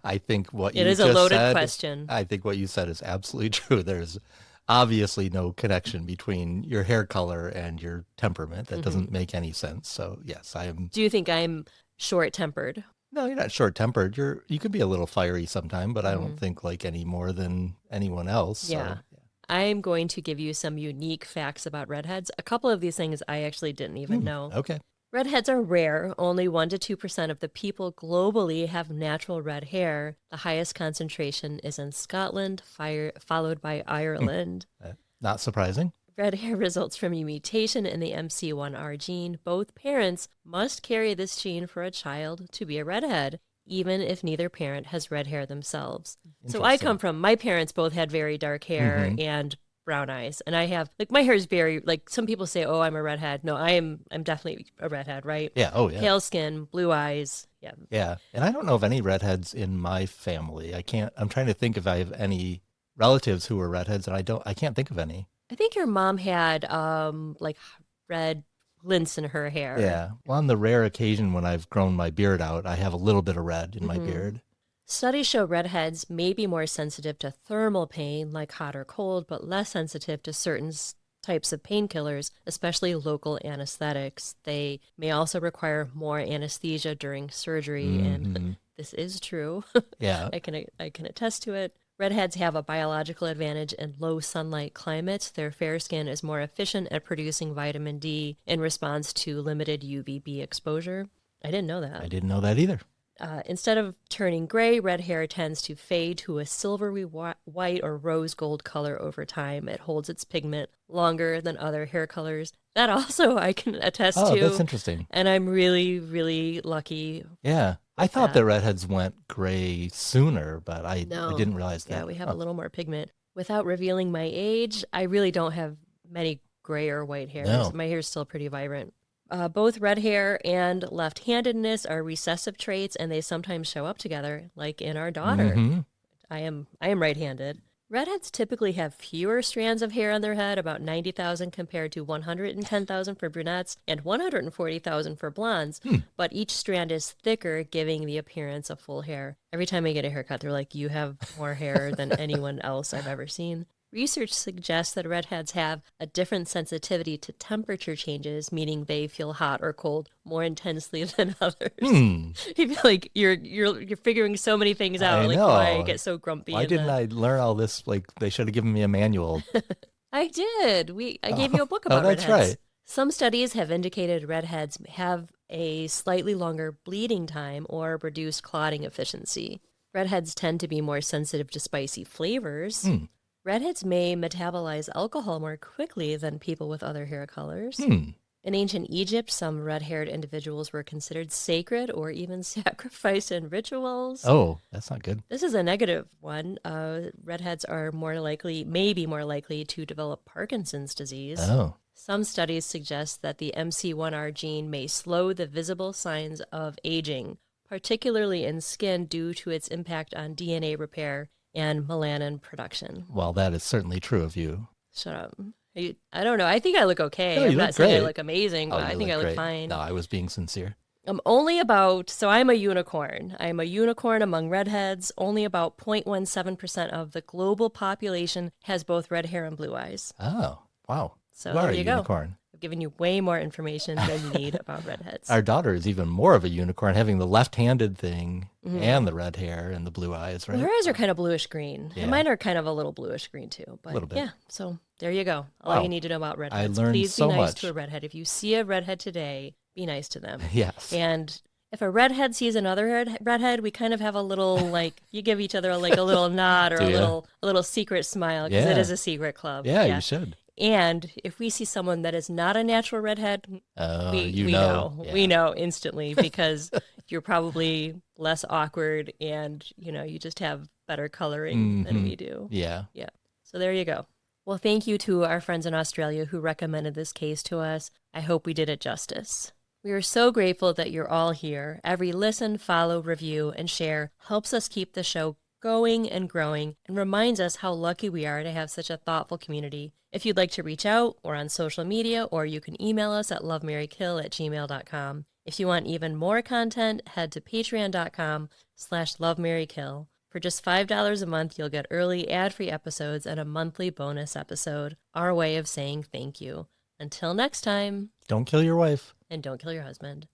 I think what you It is just a loaded said, question. I think what you said is absolutely true. There's obviously no connection between your hair color and your temperament. That doesn't make any sense. So yes, I am. Do you think I'm short-tempered? No, you're not short-tempered. You can be a little fiery sometime, but I don't think like any more than anyone else. Yeah. So. I'm going to give you some unique facts about redheads. A couple of these things I actually didn't even know. Okay. Redheads are rare. Only 1 to 2% of the people globally have natural red hair. The highest concentration is in Scotland, followed by Ireland. Not surprising. Red hair results from a mutation in the MC1R gene. Both parents must carry this gene for a child to be a redhead, even if neither parent has red hair themselves. So my parents both had very dark hair and brown eyes. And I have, like, my hair is very, like, some people say, oh, I'm a redhead. No, I'm definitely a redhead, right? Yeah. Oh, yeah. Pale skin, blue eyes. Yeah. Yeah. And I don't know of any redheads in my family. I'm trying to think if I have any relatives who were redheads, and I can't think of any. I think your mom had, like, red glints in her hair. Yeah. Well, on the rare occasion when I've grown my beard out, I have a little bit of red in my beard. Studies show redheads may be more sensitive to thermal pain, like hot or cold, but less sensitive to certain types of painkillers, especially local anesthetics. They may also require more anesthesia during surgery, and this is true. Yeah. I can attest to it. Redheads have a biological advantage in low sunlight climates. Their fair skin is more efficient at producing vitamin D in response to limited UVB exposure. I didn't know that. I didn't know that either. Instead of turning gray, red hair tends to fade to a silvery white or rose gold color over time. It holds its pigment longer than other hair colors. That also I can attest to. Oh, that's interesting. And I'm really, really lucky. Yeah. I thought that redheads went gray sooner, but I didn't realize that. Yeah, we have a little more pigment. Without revealing my age, I really don't have many gray or white hairs. No. My hair is still pretty vibrant. Both red hair and left-handedness are recessive traits, and they sometimes show up together, like in our daughter. I am right-handed. Redheads typically have fewer strands of hair on their head, about 90,000 compared to 110,000 for brunettes and 140,000 for blondes, but each strand is thicker, giving the appearance of full hair. Every time I get a haircut, they're like, you have more hair than anyone else I've ever seen. Research suggests that redheads have a different sensitivity to temperature changes, meaning they feel hot or cold more intensely than others. You feel like you're figuring so many things out. I like know. why I get so grumpy. Why didn't I learn all this? Like, they should have given me a manual. I did. I gave you a book about that's redheads. Right. Some studies have indicated redheads have a slightly longer bleeding time or reduced clotting efficiency. Redheads tend to be more sensitive to spicy flavors. Redheads may metabolize alcohol more quickly than people with other hair colors. In ancient Egypt, some red-haired individuals were considered sacred or even sacrificed in rituals. Oh, that's not good. This is a negative one. Redheads are may be more likely to develop Parkinson's disease. Oh. Some studies suggest that the MC1R gene may slow the visible signs of aging, particularly in skin due to its impact on DNA repair and melanin production. Well, that is certainly true of you. Shut up. I don't know. I think I look okay. No, I'm not saying I great. look amazing, but I think I look great. fine. No, I was being sincere. I'm a unicorn. I'm a unicorn among redheads. Only about 0.17% of the global population has both red hair and blue eyes. Oh, wow. So you are there a you unicorn. go. I've given you way more information than you need about redheads. Our daughter is even more of a unicorn, having the left-handed thing and the red hair and the blue eyes, right? Well, her eyes are kind of bluish-green. Yeah. And mine are kind of a little bluish-green, too. But a little bit. Yeah, so there you go. All you need to know about redheads. I learned Please so be nice much. to a redhead. If you see a redhead today, be nice to them. Yes. And if a redhead sees another redhead, we kind of have a little, like, you give each other like a little nod or a little secret smile, because it is a secret club. Yeah, you should. And if we see someone that is not a natural redhead, we know. know. Yeah. We know instantly because you're probably less awkward and, you just have better coloring than we do. Yeah. Yeah. So there you go. Well, thank you to our friends in Australia who recommended this case to us. I hope we did it justice. We are so grateful that you're all here. Every listen, follow, review, and share helps us keep the show going and growing and reminds us how lucky we are to have such a thoughtful community. If you'd like to reach out, we're on social media, or you can email us at lovemarykill@gmail.com. If you want even more content, head to patreon.com/lovemarykill. For just $5 a month, you'll get early ad-free episodes and a monthly bonus episode. Our way of saying thank you. Until next time. Don't kill your wife. And don't kill your husband.